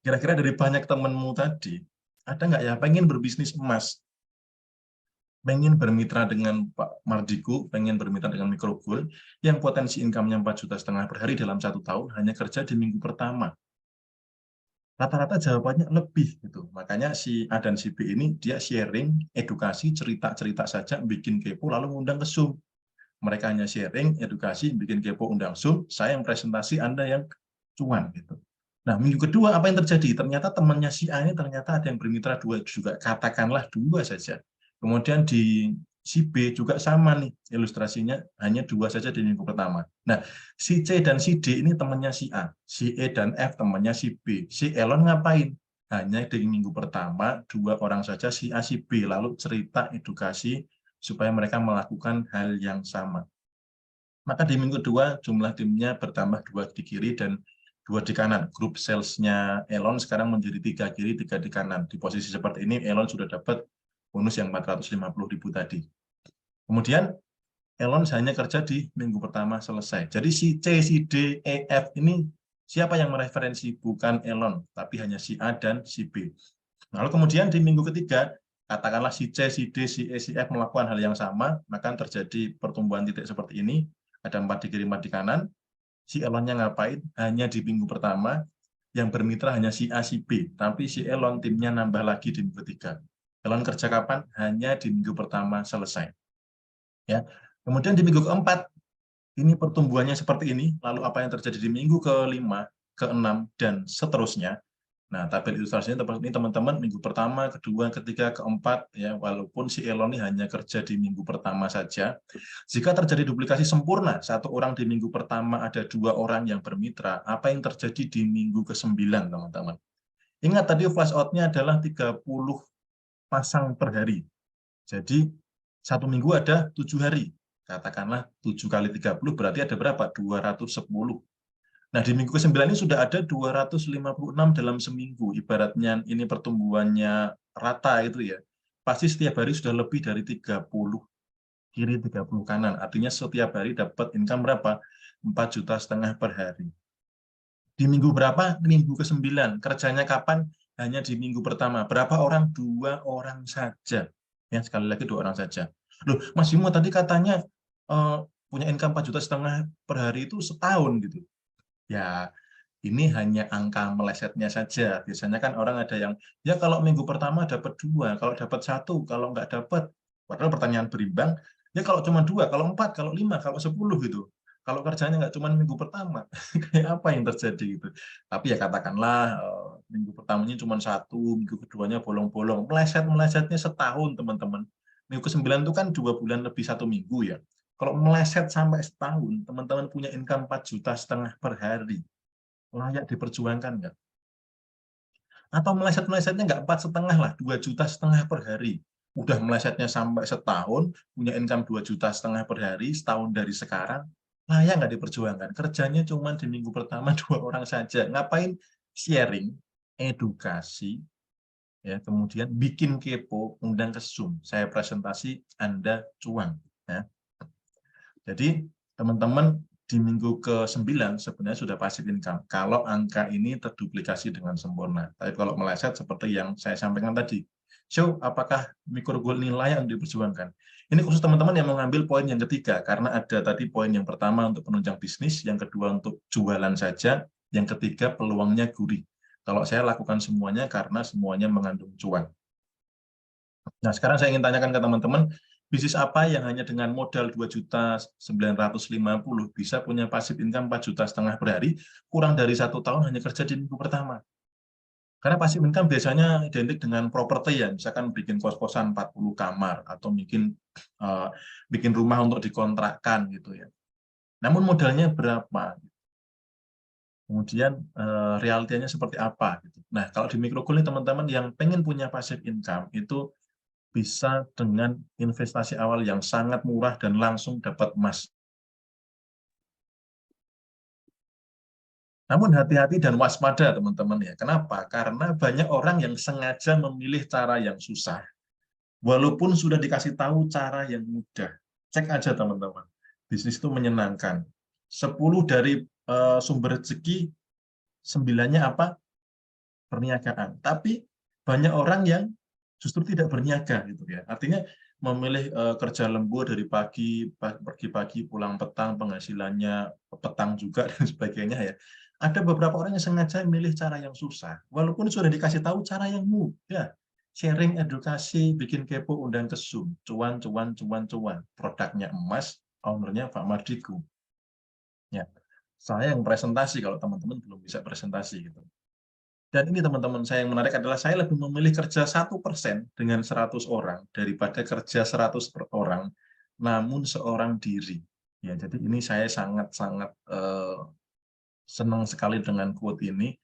kira-kira dari banyak temanmu tadi, ada nggak ya pengen berbisnis emas, pengen bermitra dengan Pak Mardiku, pengen bermitra dengan Microgold, yang potensi income-nya 4,5 juta per hari dalam 1 tahun hanya kerja di minggu pertama. Rata-rata jawabannya lebih gitu. Makanya si A dan si B ini dia sharing, edukasi, cerita-cerita saja, bikin kepo, lalu ngundang ke Zoom. Mereka hanya sharing, edukasi, bikin kepo, undang Zoom, saya yang presentasi, Anda yang cuan gitu. Nah, minggu kedua apa yang terjadi? Ternyata temannya si A ini ternyata ada yang bermitra 2 juga, katakanlah 2 saja. Kemudian di si B juga sama nih, ilustrasinya hanya 2 saja di minggu pertama. Nah, si C dan si D ini temannya si A, si E dan F temannya si B. Si Elon ngapain? Hanya di minggu pertama 2 orang saja, si A, si B, lalu cerita edukasi supaya mereka melakukan hal yang sama. Maka di minggu kedua jumlah timnya bertambah 2 di kiri dan 2 di kanan. Grup salesnya Elon sekarang menjadi 3 kiri, 3 di kanan. Di posisi seperti ini Elon sudah dapat bonus yang 450.000 tadi. Kemudian Elon hanya kerja di minggu pertama selesai. Jadi si C, si D, E, F ini siapa yang mereferensi? Bukan Elon, tapi hanya si A dan si B. Lalu kemudian di minggu ketiga, katakanlah si C, si D, si E, si F melakukan hal yang sama, maka terjadi pertumbuhan titik seperti ini. Ada 4 di kiri, 4 di kanan. Si Elonnya ngapain? Hanya di minggu pertama, yang bermitra hanya si A, si B. Tapi si Elon timnya nambah lagi di minggu ketiga. Elon kerja kapan? Hanya di minggu pertama selesai. Ya. Kemudian di minggu keempat, ini pertumbuhannya seperti ini, lalu apa yang terjadi di minggu ke-5, ke-6, dan seterusnya. Nah, tabel ilustrasinya seperti ini teman-teman, minggu pertama, kedua, ketiga, keempat, ya walaupun si Elon ini hanya kerja di minggu pertama saja, jika terjadi duplikasi sempurna, 1 orang di minggu pertama ada 2 orang yang bermitra, apa yang terjadi di minggu ke-9, teman-teman? Ingat tadi flash out-nya adalah 30 pasang per hari. Jadi, 1 minggu ada 7 hari. Katakanlah 7 kali 30 berarti ada berapa? 210. Nah, di minggu ke-9 ini sudah ada 256 dalam seminggu. Ibaratnya ini pertumbuhannya rata itu ya. Pasti setiap hari sudah lebih dari 30 kiri, 30 kanan. Artinya setiap hari dapat income berapa? 4,5 juta per hari. Di minggu berapa? Minggu ke-9. Kerjanya kapan? Hanya di minggu pertama. Berapa orang? 2 orang saja. Ya, sekali lagi 2 orang saja. Loh, Mas Bimo tadi katanya punya income 4,5 juta per hari itu setahun gitu. Ya, ini hanya angka melesetnya saja. Biasanya kan orang ada yang, ya kalau minggu pertama dapat 2, kalau dapat 1, kalau nggak dapat, padahal pertanyaan berimbang, ya kalau cuma 2, kalau 4, kalau 5, kalau 10 gitu. Kalau kerjanya nggak cuma minggu pertama, kayak apa yang terjadi gitu. Tapi ya katakanlah minggu pertamanya cuma 1, minggu keduanya bolong-bolong. Meleset-melesetnya setahun, teman-teman. Minggu ke-9 itu kan 2 bulan lebih 1 minggu ya. Kalau meleset sampai setahun, teman-teman punya income 4,5 juta per hari. Layak diperjuangkan nggak? Atau meleset-melesetnya nggak 4,5 lah, 2,5 juta per hari. Udah melesetnya sampai setahun, punya income 2,5 juta per hari, setahun dari sekarang, layak nggak diperjuangkan? Kerjanya cuma di minggu pertama 2 orang saja. Ngapain sharing, edukasi, ya kemudian bikin kepo, undang ke Zoom. Saya presentasi, Anda cuan. Ya. Jadi teman-teman di minggu ke-9 sebenarnya sudah passive income kalau angka ini terduplikasi dengan sempurna. Tapi kalau meleset seperti yang saya sampaikan tadi, so apakah micro goal ini layak untuk diperjuangkan? Ini khusus teman-teman yang mengambil poin yang ketiga, karena ada tadi poin yang pertama untuk penunjang bisnis, yang kedua untuk jualan saja, yang ketiga peluangnya gurih. Kalau saya lakukan semuanya karena semuanya mengandung cuan. Nah, sekarang saya ingin tanyakan ke teman-teman, bisnis apa yang hanya dengan modal 2.950.000 bisa punya passive income 4,5 juta per hari, kurang dari 1 tahun hanya kerja di minggu pertama. Karena passive income biasanya identik dengan properti ya, misalkan bikin kos-kosan 40 kamar, atau mungkin bikin rumah untuk dikontrakkan gitu ya. Namun modalnya berapa? Kemudian realitanya seperti apa? Gitu. Nah, kalau di microgoal ini teman-teman yang pengen punya passive income itu bisa dengan investasi awal yang sangat murah dan langsung dapat emas. Namun hati-hati dan waspada teman-teman ya. Kenapa? Karena banyak orang yang sengaja memilih cara yang susah, walaupun sudah dikasih tahu cara yang mudah. Cek aja teman-teman. Bisnis itu menyenangkan. 10 dari sumber rezeki, 9-nya apa? Perniagaan. Tapi banyak orang yang justru tidak berniaga gitu ya. Artinya memilih kerja lembur dari pergi pagi pulang petang, penghasilannya petang juga dan sebagainya ya. Ada beberapa orang yang sengaja memilih cara yang susah, walaupun sudah dikasih tahu cara yang mudah. Sharing edukasi, bikin kepo, undang ke Zoom, cuan, cuan, cuan, cuan. Produknya emas, ownernya Pak Mardigu. Ya, saya yang presentasi kalau teman-teman belum bisa presentasi gitu. Dan ini teman-teman saya yang menarik adalah saya lebih memilih kerja 1% dengan 100 orang daripada kerja 100 per orang, namun seorang diri. Ya, jadi ini saya sangat-sangat senang sekali dengan quote ini.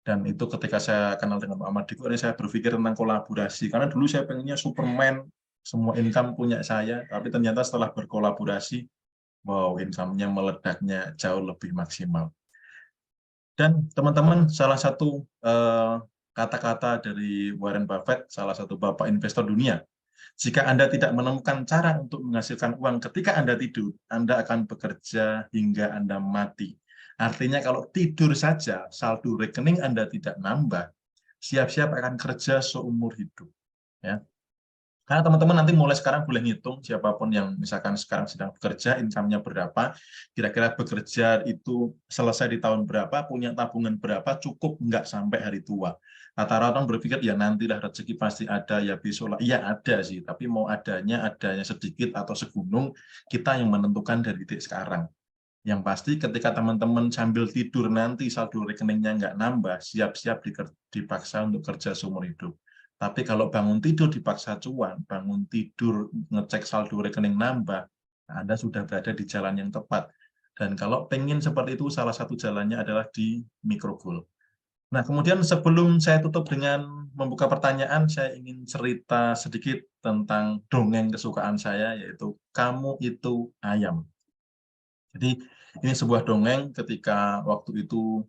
Dan itu ketika saya kenal dengan Pak Mardiko, ini saya berpikir tentang kolaborasi. Karena dulu saya pengennya Superman, semua income punya saya, tapi ternyata setelah berkolaborasi, wow, income-nya meledaknya jauh lebih maksimal. Dan teman-teman, salah satu kata-kata dari Warren Buffett, salah satu bapak investor dunia, jika Anda tidak menemukan cara untuk menghasilkan uang ketika Anda tidur, Anda akan bekerja hingga Anda mati. Artinya kalau tidur saja, saldo rekening Anda tidak nambah, siap-siap akan kerja seumur hidup. Ya. Karena teman-teman nanti mulai sekarang boleh ngitung siapapun yang misalkan sekarang sedang bekerja, income-nya berapa, kira-kira bekerja itu selesai di tahun berapa, punya tabungan berapa, cukup nggak sampai hari tua. Rata-rata orang berpikir ya nantilah rezeki pasti ada, ya besok lah. Iya ada sih, tapi mau adanya sedikit atau segunung, kita yang menentukan dari titik sekarang. Yang pasti ketika teman-teman sambil tidur nanti saldo rekeningnya nggak nambah, siap-siap dipaksa untuk kerja seumur hidup. Tapi kalau bangun tidur dipaksa cuan, bangun tidur ngecek saldo rekening nambah, Anda sudah berada di jalan yang tepat. Dan kalau pengen seperti itu, salah satu jalannya adalah di microgoal. Nah, kemudian sebelum saya tutup dengan membuka pertanyaan, saya ingin cerita sedikit tentang dongeng kesukaan saya, yaitu Kamu Itu Ayam. Jadi ini sebuah dongeng ketika waktu itu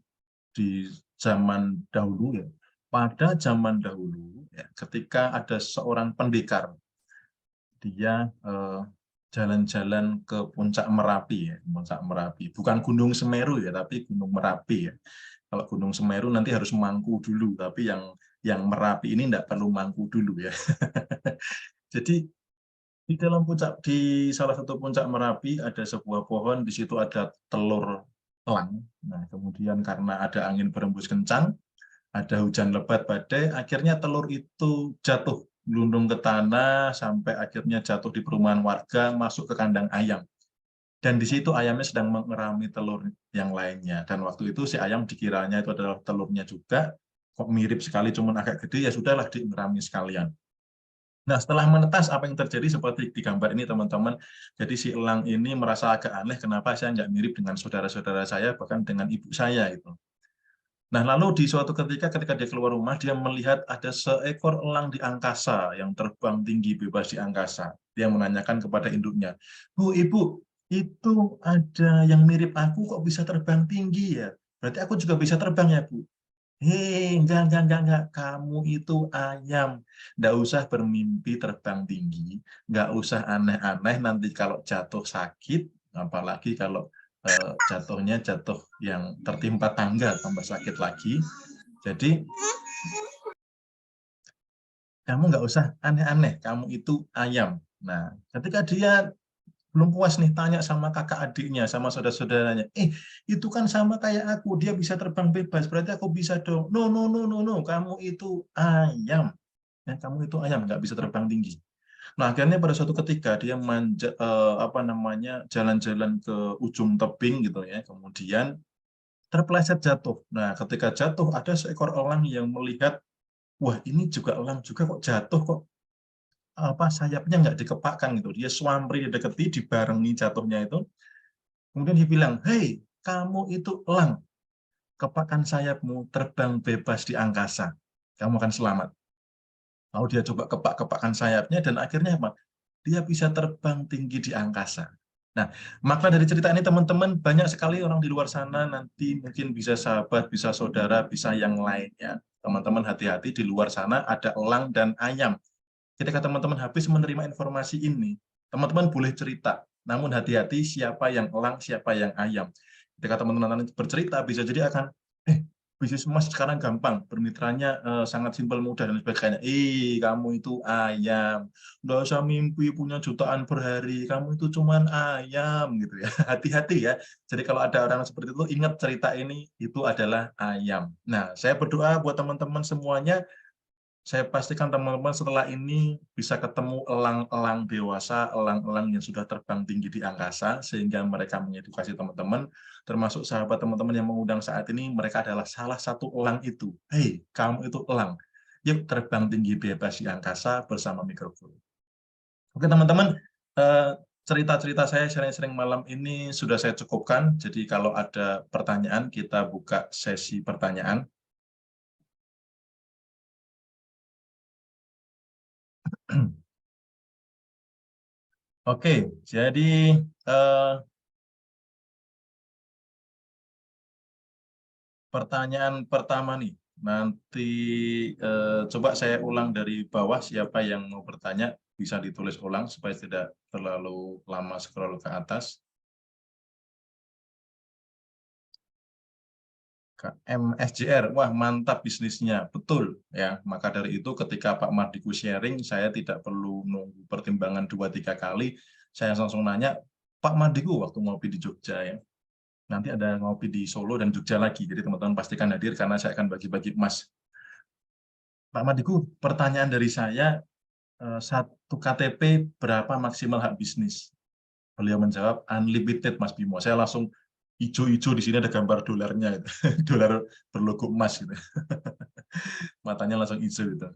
di zaman dahulu ya. Pada zaman dahulu ya, ketika ada seorang pendekar, dia jalan-jalan ke puncak Merapi ya, puncak Merapi. Bukan Gunung Semeru ya, tapi Gunung Merapi ya. Kalau Gunung Semeru nanti harus mangku dulu, tapi yang Merapi ini tidak perlu mangku dulu ya. Jadi di salah satu puncak Merapi ada sebuah pohon, di situ ada telur elang. Nah, kemudian karena ada angin berembus kencang, ada hujan lebat badai, akhirnya telur itu jatuh melundung ke tanah sampai akhirnya jatuh di perumahan warga, masuk ke kandang ayam. Dan di situ ayamnya sedang mengerami telur yang lainnya. Dan waktu itu si ayam dikiranya itu adalah telurnya juga, kok mirip sekali, cuman agak gede, ya sudahlah diengerami sekalian. Nah, setelah menetas apa yang terjadi seperti di gambar ini, teman-teman. Jadi si elang ini merasa agak aneh, kenapa saya nggak mirip dengan saudara-saudara saya, bahkan dengan ibu saya itu. Nah, lalu di suatu ketika dia keluar rumah, dia melihat ada seekor elang di angkasa yang terbang tinggi bebas di angkasa. Dia menanyakan kepada induknya, Bu, Ibu, itu ada yang mirip aku kok bisa terbang tinggi ya? Berarti aku juga bisa terbang ya, Bu? Hei, enggak. Kamu itu ayam. Enggak usah bermimpi terbang tinggi. Enggak usah aneh-aneh nanti kalau jatuh sakit. Apalagi kalau jatuhnya jatuh yang tertimpa tangga, tambah sakit lagi. Jadi kamu nggak usah aneh-aneh, kamu itu ayam. Nah, ketika dia belum puas nih, tanya sama kakak adiknya, sama saudara-saudaranya, itu kan sama kayak aku, dia bisa terbang bebas, berarti aku bisa dong. No, no, no, no, no, kamu itu ayam. Ya, kamu itu ayam, nggak bisa terbang tinggi. Nah, akhirnya pada suatu ketika dia jalan-jalan ke ujung tebing gitu ya, kemudian terpeleset jatuh. Nah, ketika jatuh ada seekor elang yang melihat, wah ini juga elang juga kok jatuh, kok sayapnya nggak dikepakkan gitu. Dia swampri dideketi, dibarengi jatuhnya itu. Kemudian dia bilang, hei, kamu itu elang, kepakkan sayapmu, terbang bebas di angkasa. Kamu akan selamat. Lalu dia coba kepak-kepakkan sayapnya dan akhirnya apa? Dia bisa terbang tinggi di angkasa. Nah, makna dari cerita ini teman-teman, banyak sekali orang di luar sana, nanti mungkin bisa sahabat, bisa saudara, bisa yang lainnya. Teman-teman hati-hati, di luar sana ada elang dan ayam. Ketika teman-teman habis menerima informasi ini, teman-teman boleh cerita. Namun hati-hati siapa yang elang, siapa yang ayam. Ketika teman-teman bercerita, bisa jadi akan, bisnis emas sekarang gampang, bermitranya sangat simpel, mudah, dan sebagainya. Kamu itu ayam. Nggak usah mimpi punya jutaan per hari, kamu itu cuman ayam. Gitu ya. Hati-hati ya. Jadi kalau ada orang seperti itu, ingat cerita ini, itu adalah ayam. Nah, saya berdoa buat teman-teman semuanya, saya pastikan teman-teman setelah ini bisa ketemu elang-elang dewasa, elang-elang yang sudah terbang tinggi di angkasa, sehingga mereka mengedukasi teman-teman, termasuk sahabat teman-teman yang mengundang saat ini, mereka adalah salah satu elang itu. Hei, kamu itu elang. Yuk terbang tinggi bebas di angkasa bersama mikrofon. Oke teman-teman, cerita-cerita saya sharing-sharing malam ini sudah saya cukupkan. Jadi kalau ada pertanyaan, kita buka sesi pertanyaan. Oke, jadi pertanyaan pertama nih, nanti coba saya ulang dari bawah, siapa yang mau bertanya bisa ditulis ulang supaya tidak terlalu lama scroll ke atas. MSJR, wah mantap bisnisnya, betul ya. Maka dari itu ketika Pak Mardiku sharing, saya tidak perlu nunggu pertimbangan 2-3 kali, saya langsung nanya, Pak Mardiku waktu ngopi di Jogja ya, nanti ada ngopi di Solo dan Jogja lagi, jadi teman-teman pastikan hadir karena saya akan bagi-bagi emas. Pak Mardiku, pertanyaan dari saya, satu KTP berapa maksimal hak bisnis? Beliau menjawab, unlimited Mas Bimo. Saya langsung hijau-hijau, di sini ada gambar dolarnya, gitu. Dolar berlogo emas. Gitu. Matanya langsung hijau. Gitu.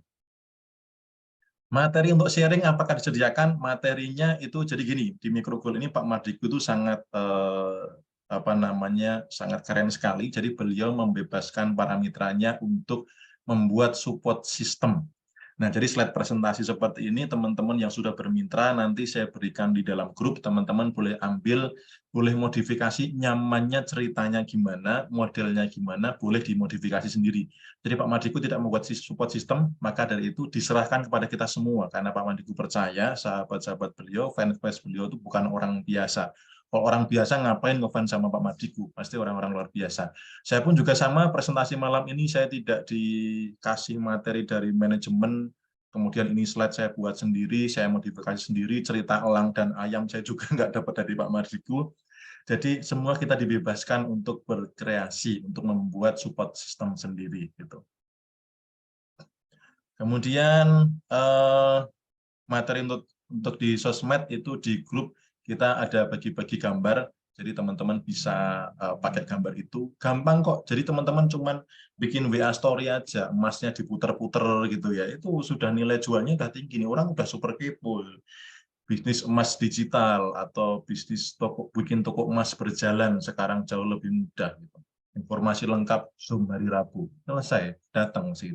Materi untuk sharing apakah disediakan? Materinya itu jadi gini, di Microgold ini Pak Mardiku itu sangat sangat keren sekali. Jadi beliau membebaskan para mitranya untuk membuat support system. Nah, jadi slide presentasi seperti ini, teman-teman yang sudah bermitra, nanti saya berikan di dalam grup, teman-teman boleh ambil, boleh modifikasi, nyamannya ceritanya gimana, modelnya gimana, boleh dimodifikasi sendiri. Jadi Pak Mardiku tidak membuat support system, maka dari itu diserahkan kepada kita semua, karena Pak Mardiku percaya, sahabat-sahabat beliau, fans-fans beliau itu bukan orang biasa. Kalau orang biasa ngapain ngefans sama Pak Mardiku? Pasti orang-orang luar biasa. Saya pun juga sama, presentasi malam ini saya tidak dikasih materi dari manajemen, kemudian ini slide saya buat sendiri, saya modifikasi sendiri, cerita elang dan ayam saya juga nggak dapat dari Pak Mardiku. Jadi semua kita dibebaskan untuk berkreasi, untuk membuat support system sendiri. Gitu. Kemudian materi untuk di sosmed itu di grup kita ada bagi-bagi gambar, jadi teman-teman bisa pakai gambar itu, gampang kok. Jadi teman-teman cuman bikin WA story aja, emasnya diputer-puter gitu ya, itu sudah nilai jualnya udah tinggi nih, orang udah super kepo. Bisnis emas digital atau bisnis toko, bikin toko emas berjalan sekarang jauh lebih mudah. Gitu. Informasi lengkap Zoom hari Rabu, selesai, datang sih.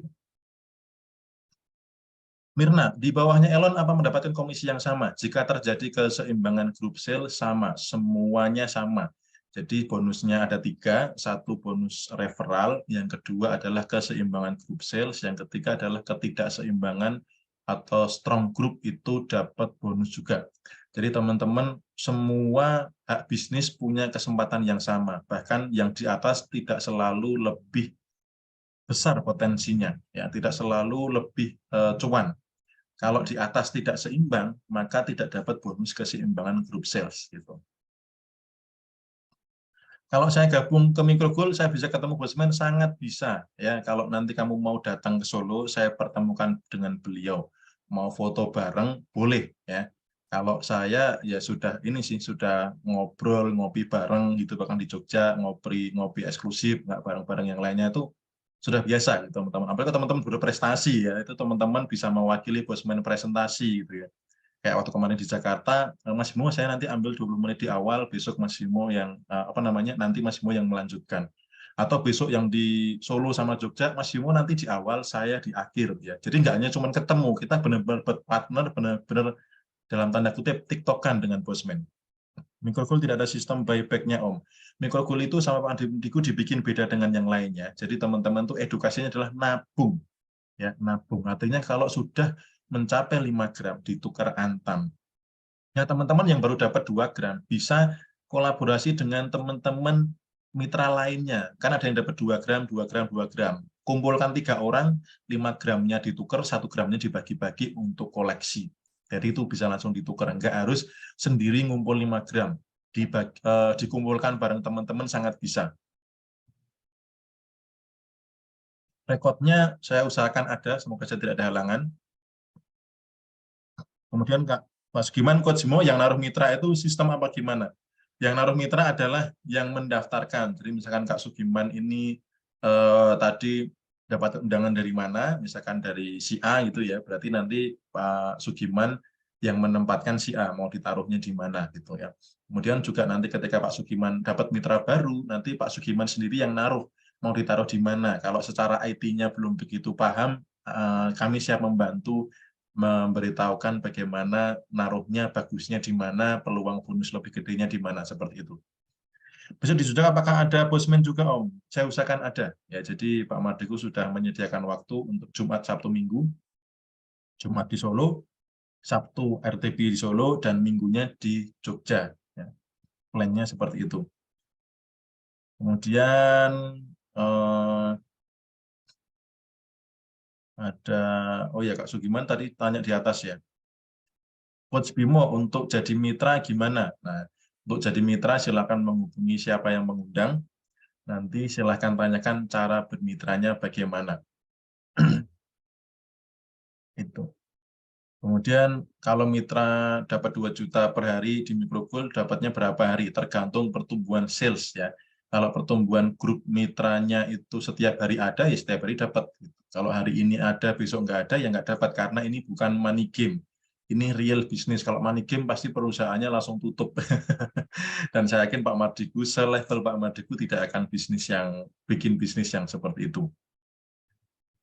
Mirna, di bawahnya Elon apa mendapatkan komisi yang sama? Jika terjadi keseimbangan grup sale, sama. Semuanya sama. Jadi bonusnya ada 3, 1 bonus referral, yang kedua adalah keseimbangan grup sales, yang ketiga adalah ketidakseimbangan atau strong group itu dapat bonus juga. Jadi teman-teman semua hak bisnis punya kesempatan yang sama, bahkan yang di atas tidak selalu lebih besar potensinya, ya, tidak selalu lebih cuan. Kalau di atas tidak seimbang, maka tidak dapat bonus keseimbangan grup sales gitu. Kalau saya gabung ke Microgold, saya bisa ketemu Bosman, sangat bisa. Ya, kalau nanti kamu mau datang ke Solo, saya pertemukan dengan beliau. Mau foto bareng, boleh. Ya. Kalau saya ya sudah ini sih, sudah ngobrol, ngopi bareng gitu, bahkan di Jogja ngopi eksklusif, nggak bareng-bareng yang lainnya itu sudah biasa, gitu, teman-teman. Apalagi teman-teman berprestasi ya, itu teman-teman bisa mewakili Bosman presentasi gitu ya. Kayak waktu kemarin di Jakarta, Mas Bimo saya nanti ambil 20 menit di awal, besok Mas Bimo yang nanti Mas Bimo yang melanjutkan. Atau besok yang di Solo sama Jogja, Mas Bimo nanti di awal, saya di akhir ya. Jadi nggak hanya cuma ketemu, kita benar-benar partner, benar-benar dalam tanda kutip TikTokan dengan Bosman. Microgold tidak ada sistem buyback-nya Om. Microgold itu sama Pak Diku dibikin beda dengan yang lainnya. Jadi teman-teman tuh edukasinya adalah nabung. Ya, nabung. Artinya kalau sudah mencapai 5 gram ditukar Antam. Ya, teman-teman yang baru dapat 2 gram bisa kolaborasi dengan teman-teman mitra lainnya. Kan ada yang dapat 2 gram, 2 gram, 2 gram. Kumpulkan 3 orang, 5 gramnya ditukar, 1 gramnya dibagi-bagi untuk koleksi. Jadi itu bisa langsung ditukar. Enggak harus sendiri ngumpul 5 gram. Dikumpulkan bareng teman-teman sangat bisa. Rekodnya saya usahakan ada, semoga saja tidak ada halangan. Kemudian Kak Mas Giman, Coach Mo yang naruh mitra itu sistem apa gimana? Yang naruh mitra adalah yang mendaftarkan. Jadi misalkan Kak Sugiman ini tadi dapat undangan dari mana, misalkan dari si A gitu ya, berarti nanti Pak Sugiman yang menempatkan si A, mau ditaruhnya di mana gitu ya. Kemudian juga nanti ketika Pak Sugiman dapat mitra baru, nanti Pak Sugiman sendiri yang naruh, mau ditaruh di mana. Kalau secara IT-nya belum begitu paham, kami siap membantu memberitahukan bagaimana naruhnya, bagusnya di mana, peluang bonus lebih gedenya di mana, seperti itu. Besok di Sudah apakah ada Bosman juga Om? Saya usahakan ada. Ya, jadi Pak Mardiku sudah menyediakan waktu untuk Jumat, Sabtu, Minggu. Jumat di Solo, Sabtu RTB di Solo, dan Minggunya di Jogja. Ya, plannya seperti itu. Kemudian ada, oh ya Kak Sugiman tadi tanya di atas ya. Coach Bimo untuk jadi mitra gimana? Nah, untuk jadi mitra silakan menghubungi siapa yang mengundang. Nanti silakan tanyakan cara bermitranya bagaimana. Itu. Kemudian kalau mitra dapat 2 juta per hari di Microgold, dapatnya berapa hari? Tergantung pertumbuhan sales ya. Kalau pertumbuhan grup mitranya itu setiap hari ada, ya setiap hari dapat. Kalau hari ini ada, besok nggak ada, ya nggak dapat. Karena ini bukan money game. Ini real bisnis. Kalau money game pasti perusahaannya langsung tutup. Dan saya yakin Pak Mardigu, selevel Pak Mardigu tidak akan bikin bisnis yang seperti itu.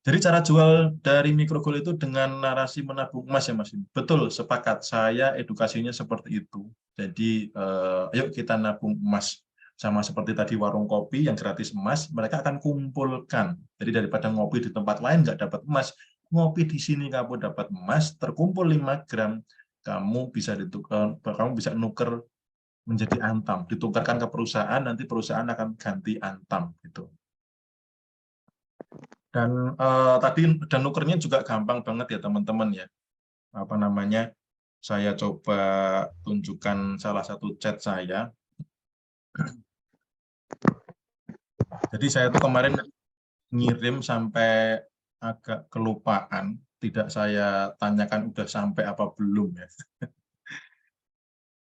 Jadi cara jual dari Microgold itu dengan narasi menabung emas ya Mas. Betul, sepakat. Saya edukasinya seperti itu. Jadi ayo kita nabung emas. Sama seperti tadi warung kopi yang gratis emas, mereka akan kumpulkan. Jadi daripada ngopi di tempat lain nggak dapat emas, ngopi di sini kamu dapat emas, terkumpul 5 gram, kamu bisa ditukar, kamu bisa nuker menjadi Antam, ditukarkan ke perusahaan, nanti perusahaan akan ganti Antam gitu. Dan tadi dan nukernya juga gampang banget ya teman-teman ya. Apa namanya? Saya coba tunjukkan salah satu chat saya. Jadi saya tuh kemarin ngirim sampai agak kelupaan, tidak saya tanyakan udah sampai apa belum ya.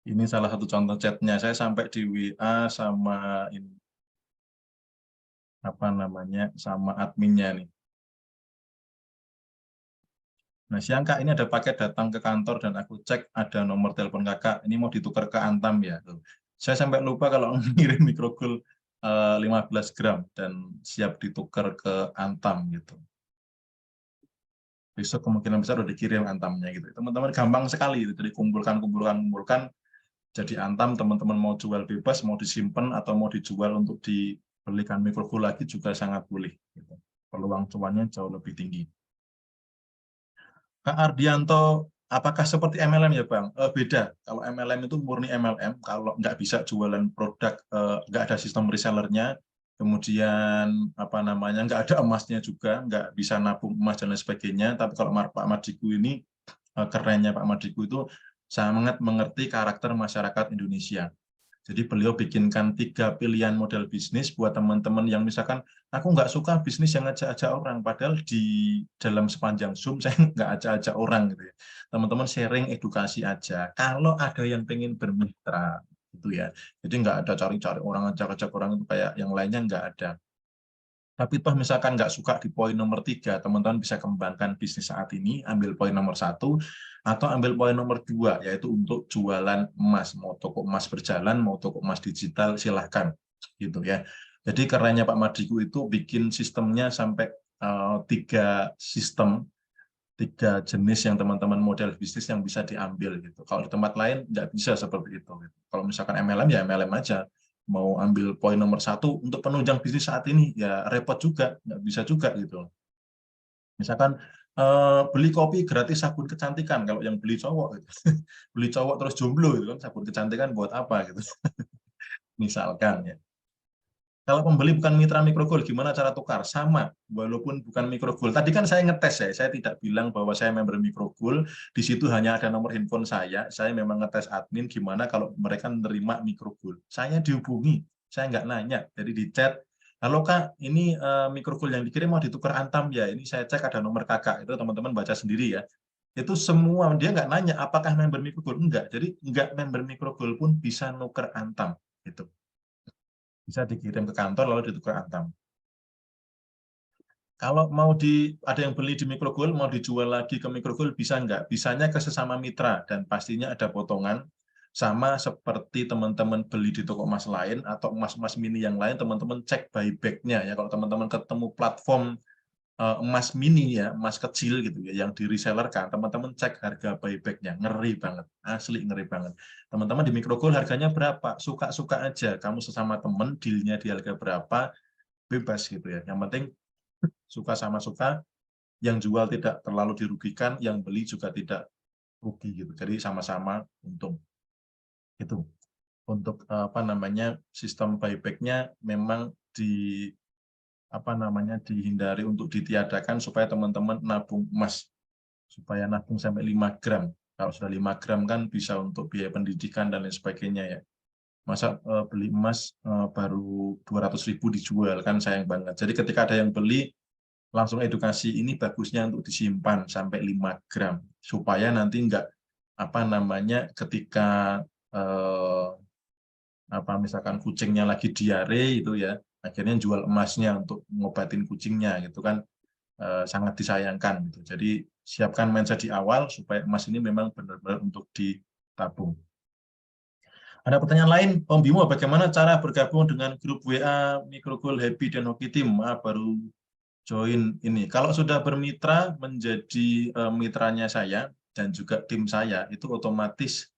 Ini salah satu contoh chatnya. Saya sampai di WA sama ini apa namanya sama adminnya nih. Nah, siang Kak, ini ada paket datang ke kantor dan aku cek ada nomor telepon Kakak, ini mau ditukar ke Antam ya. Saya sampai lupa kalau ngirim Microgold 15 gram dan siap ditukar ke Antam gitu. Besok kemungkinan besar udah dikirim Antamnya gitu. Teman-teman gampang sekali gitu. Jadi kumpulkan, jadi Antam, teman-teman mau jual bebas, mau disimpan atau mau dijual untuk dibelikan Microgold lagi juga sangat boleh. Gitu. Peluang cuannya jauh lebih tinggi. Kak Ardianto Apakah seperti MLM ya Bang? Beda. Kalau MLM itu murni MLM, kalau nggak bisa jualan produk, nggak ada sistem resellernya, kemudian apa namanya nggak ada emasnya juga, nggak bisa nabung emas dan lain sebagainya. Tapi kalau Pak Madiku ini, kerennya Pak Madiku itu sangat mengerti karakter masyarakat Indonesia. Jadi beliau bikinkan 3 pilihan model bisnis buat teman-teman yang misalkan, aku nggak suka bisnis yang ngajak-ajak orang, padahal di dalam sepanjang Zoom saya nggak ajak-ajak orang gitu ya. Teman-teman sharing edukasi aja. Kalau ada yang pengen bermitra, gitu ya. Jadi nggak ada cari-cari orang, ajak-ajak orang itu kayak yang lainnya nggak ada. Tapi toh misalkan nggak suka di poin nomor 3, teman-teman bisa kembangkan bisnis saat ini, ambil poin nomor 1, atau ambil poin nomor 2, yaitu untuk jualan emas. Mau toko emas berjalan, mau toko emas digital, silahkan. Gitu ya. Jadi kerennya Pak Madiku itu bikin sistemnya sampai 3 sistem, 3 jenis yang teman-teman model bisnis yang bisa diambil gitu. Kalau di tempat lain nggak bisa seperti itu. Gitu. Kalau misalkan MLM ya MLM aja. Mau ambil poin nomor 1 untuk penunjang bisnis saat ini ya repot juga, nggak bisa juga gitu. Misalkan beli kopi gratis sabun kecantikan kalau yang beli cowok gitu. Beli cowok terus jomblo gitu kan, sabun kecantikan buat apa gitu. Misalkan ya. Kalau pembeli bukan mitra Microgold, gimana cara tukar? Sama, walaupun bukan Microgold. Tadi kan saya ngetes ya, saya tidak bilang bahwa saya member Microgold, di situ hanya ada nomor handphone saya memang ngetes admin gimana kalau mereka menerima Microgold. Saya dihubungi, saya nggak nanya, jadi di chat, halo Kak, ini Microgold yang dikirim mau ditukar Antam ya, ini saya cek ada nomor kakak, itu teman-teman baca sendiri ya. Itu semua, dia nggak nanya apakah member Microgold, enggak. Jadi nggak member Microgold pun bisa nuker Antam. Gitu. Bisa dikirim ke kantor lalu ditukar Antam. Kalau mau ada yang beli di Microgold, mau dijual lagi ke Microgold, bisa nggak? Bisanya ke sesama mitra, dan pastinya ada potongan, sama seperti teman-teman beli di toko emas lain, atau emas-emas mini yang lain, teman-teman cek buyback-nya. Ya. Kalau teman-teman ketemu platform emas mini, ya, emas kecil gitu ya, yang di reseller kan, teman-teman cek harga buyback-nya. Ngeri banget, asli ngeri banget. Teman-teman di Microgold harganya berapa? Suka-suka aja, kamu sesama teman, deal-nya di harga berapa, bebas gitu ya. Yang penting suka sama suka, yang jual tidak terlalu dirugikan, yang beli juga tidak rugi gitu. Jadi sama-sama untung. Itu untuk apa namanya sistem buyback-nya memang dihindari untuk ditiadakan supaya teman-teman nabung emas, supaya nabung sampai 5 gram. Kalau sudah 5 gram kan bisa untuk biaya pendidikan dan lain sebagainya ya. Masa beli emas baru 200.000 dijual kan sayang banget. Jadi ketika ada yang beli, langsung edukasi ini bagusnya untuk disimpan sampai 5 gram supaya nanti enggak ketika misalkan kucingnya lagi diare itu ya akhirnya jual emasnya untuk ngobatin kucingnya gitu kan, sangat disayangkan gitu. Jadi siapkan mindset di awal supaya emas ini memang benar-benar untuk ditabung. Ada pertanyaan lain, Om Bimo, bagaimana cara bergabung dengan grup WA Microgold Happy dan Hoki Team? Baru join ini. Kalau sudah bermitra menjadi mitranya saya dan juga tim saya, itu otomatis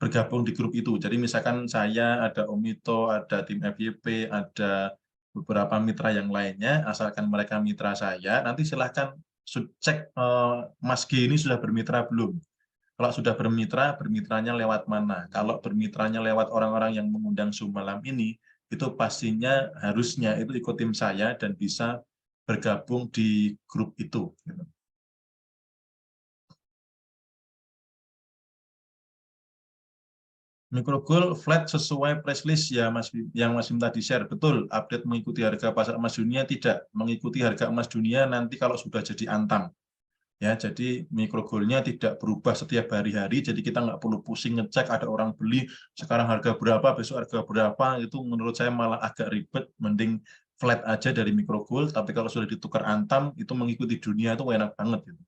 bergabung di grup itu. Jadi misalkan saya ada Omito, ada tim FYP, ada beberapa mitra yang lainnya, asalkan mereka mitra saya, nanti silahkan cek Mas G ini sudah bermitra belum. Kalau sudah bermitra, bermitranya lewat mana? Kalau bermitranya lewat orang-orang yang mengundang Zoom malam ini, itu pastinya harusnya itu ikut tim saya dan bisa bergabung di grup itu. Microgold flat sesuai price list ya Mas, yang Mas minta di-share. Betul, update mengikuti harga pasar emas dunia tidak. Mengikuti harga emas dunia nanti kalau sudah jadi Antam. Ya, jadi Microgold-nya tidak berubah setiap hari-hari, jadi kita nggak perlu pusing ngecek ada orang beli sekarang harga berapa, besok harga berapa, itu menurut saya malah agak ribet, mending flat aja dari Microgold, tapi kalau sudah ditukar Antam, itu mengikuti dunia itu enak banget. Gitu.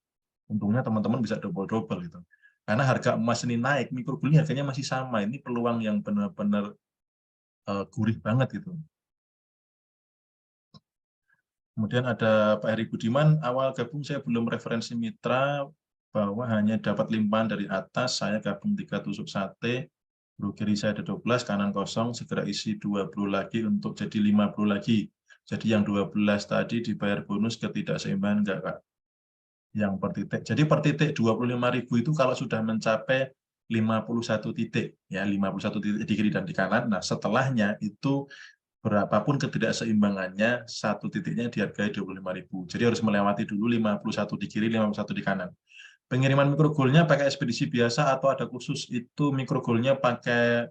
Untungnya teman-teman bisa double-double gitu. Karena harga emas ini naik, Microgold ini harganya masih sama, ini peluang yang benar-benar gurih banget gitu. Kemudian ada Pak Heri Budiman, awal gabung saya belum referensi mitra, bahwa hanya dapat limpahan dari atas, saya gabung 3 tusuk sate, bro kiri saya ada 12, kanan kosong, segera isi 20 lagi untuk jadi 50 lagi. Jadi yang 12 tadi dibayar bonus ketidakseimbangan enggak, Kak? yang per titik. Jadi per titik 25.000 itu kalau sudah mencapai 51 titik, ya 51 titik di kiri dan di kanan. Nah, setelahnya itu berapapun ketidakseimbangannya, satu titiknya dihargai 25.000. Jadi harus melewati dulu 51 di kiri, 51 di kanan. Pengiriman mikrogolnya pakai ekspedisi biasa atau ada khusus, itu mikrogolnya pakai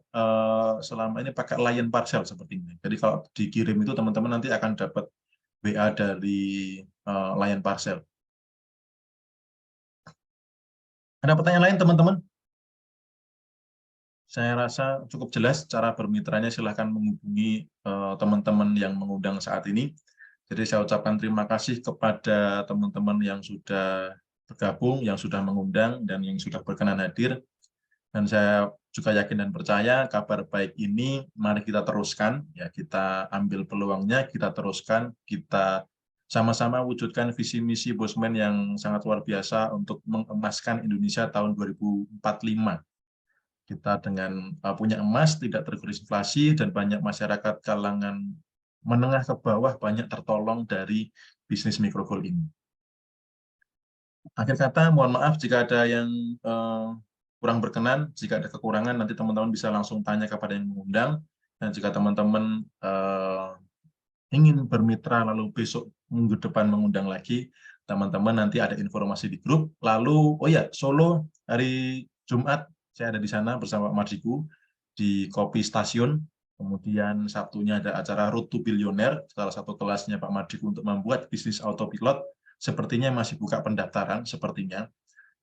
selama ini pakai Lion Parcel seperti ini. Jadi kalau dikirim itu teman-teman nanti akan dapat WA dari Lion Parcel. Ada pertanyaan lain teman-teman? Saya rasa cukup jelas cara bermitranya, silahkan menghubungi teman-teman yang mengundang saat ini. Jadi saya ucapkan terima kasih kepada teman-teman yang sudah bergabung, yang sudah mengundang, dan yang sudah berkenan hadir. Dan saya juga yakin dan percaya kabar baik ini mari kita teruskan, ya kita ambil peluangnya, kita teruskan, kita sama-sama wujudkan visi misi Bosman yang sangat luar biasa untuk mengemaskan Indonesia tahun 2045. Kita dengan punya emas, tidak tergerus inflasi, dan banyak masyarakat kalangan menengah ke bawah banyak tertolong dari bisnis mikrogol ini. Akhir kata, mohon maaf jika ada yang kurang berkenan, jika ada kekurangan nanti teman-teman bisa langsung tanya kepada yang mengundang, dan jika teman-teman ingin bermitra lalu besok minggu depan mengundang lagi, teman-teman nanti ada informasi di grup. Lalu, oh ya, Solo hari Jumat saya ada di sana bersama Pak Mardiku di Kopi Stasiun. Kemudian Sabtunya ada acara Road to Billionaire, salah satu kelasnya Pak Mardiku untuk membuat bisnis autopilot. Sepertinya masih buka pendaftaran, sepertinya.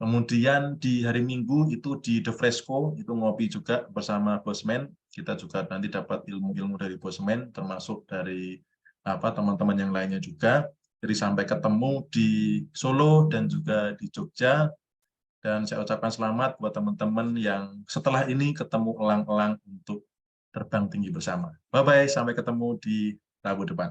Kemudian di hari Minggu itu di The Fresco, itu ngopi juga bersama Bosman. Kita juga nanti dapat ilmu-ilmu dari Bosman, termasuk dari teman-teman yang lainnya juga. Jadi sampai ketemu di Solo dan juga di Jogja. Dan saya ucapkan selamat buat teman-teman yang setelah ini ketemu elang-elang untuk terbang tinggi bersama. Bye-bye, sampai ketemu di Rabu depan.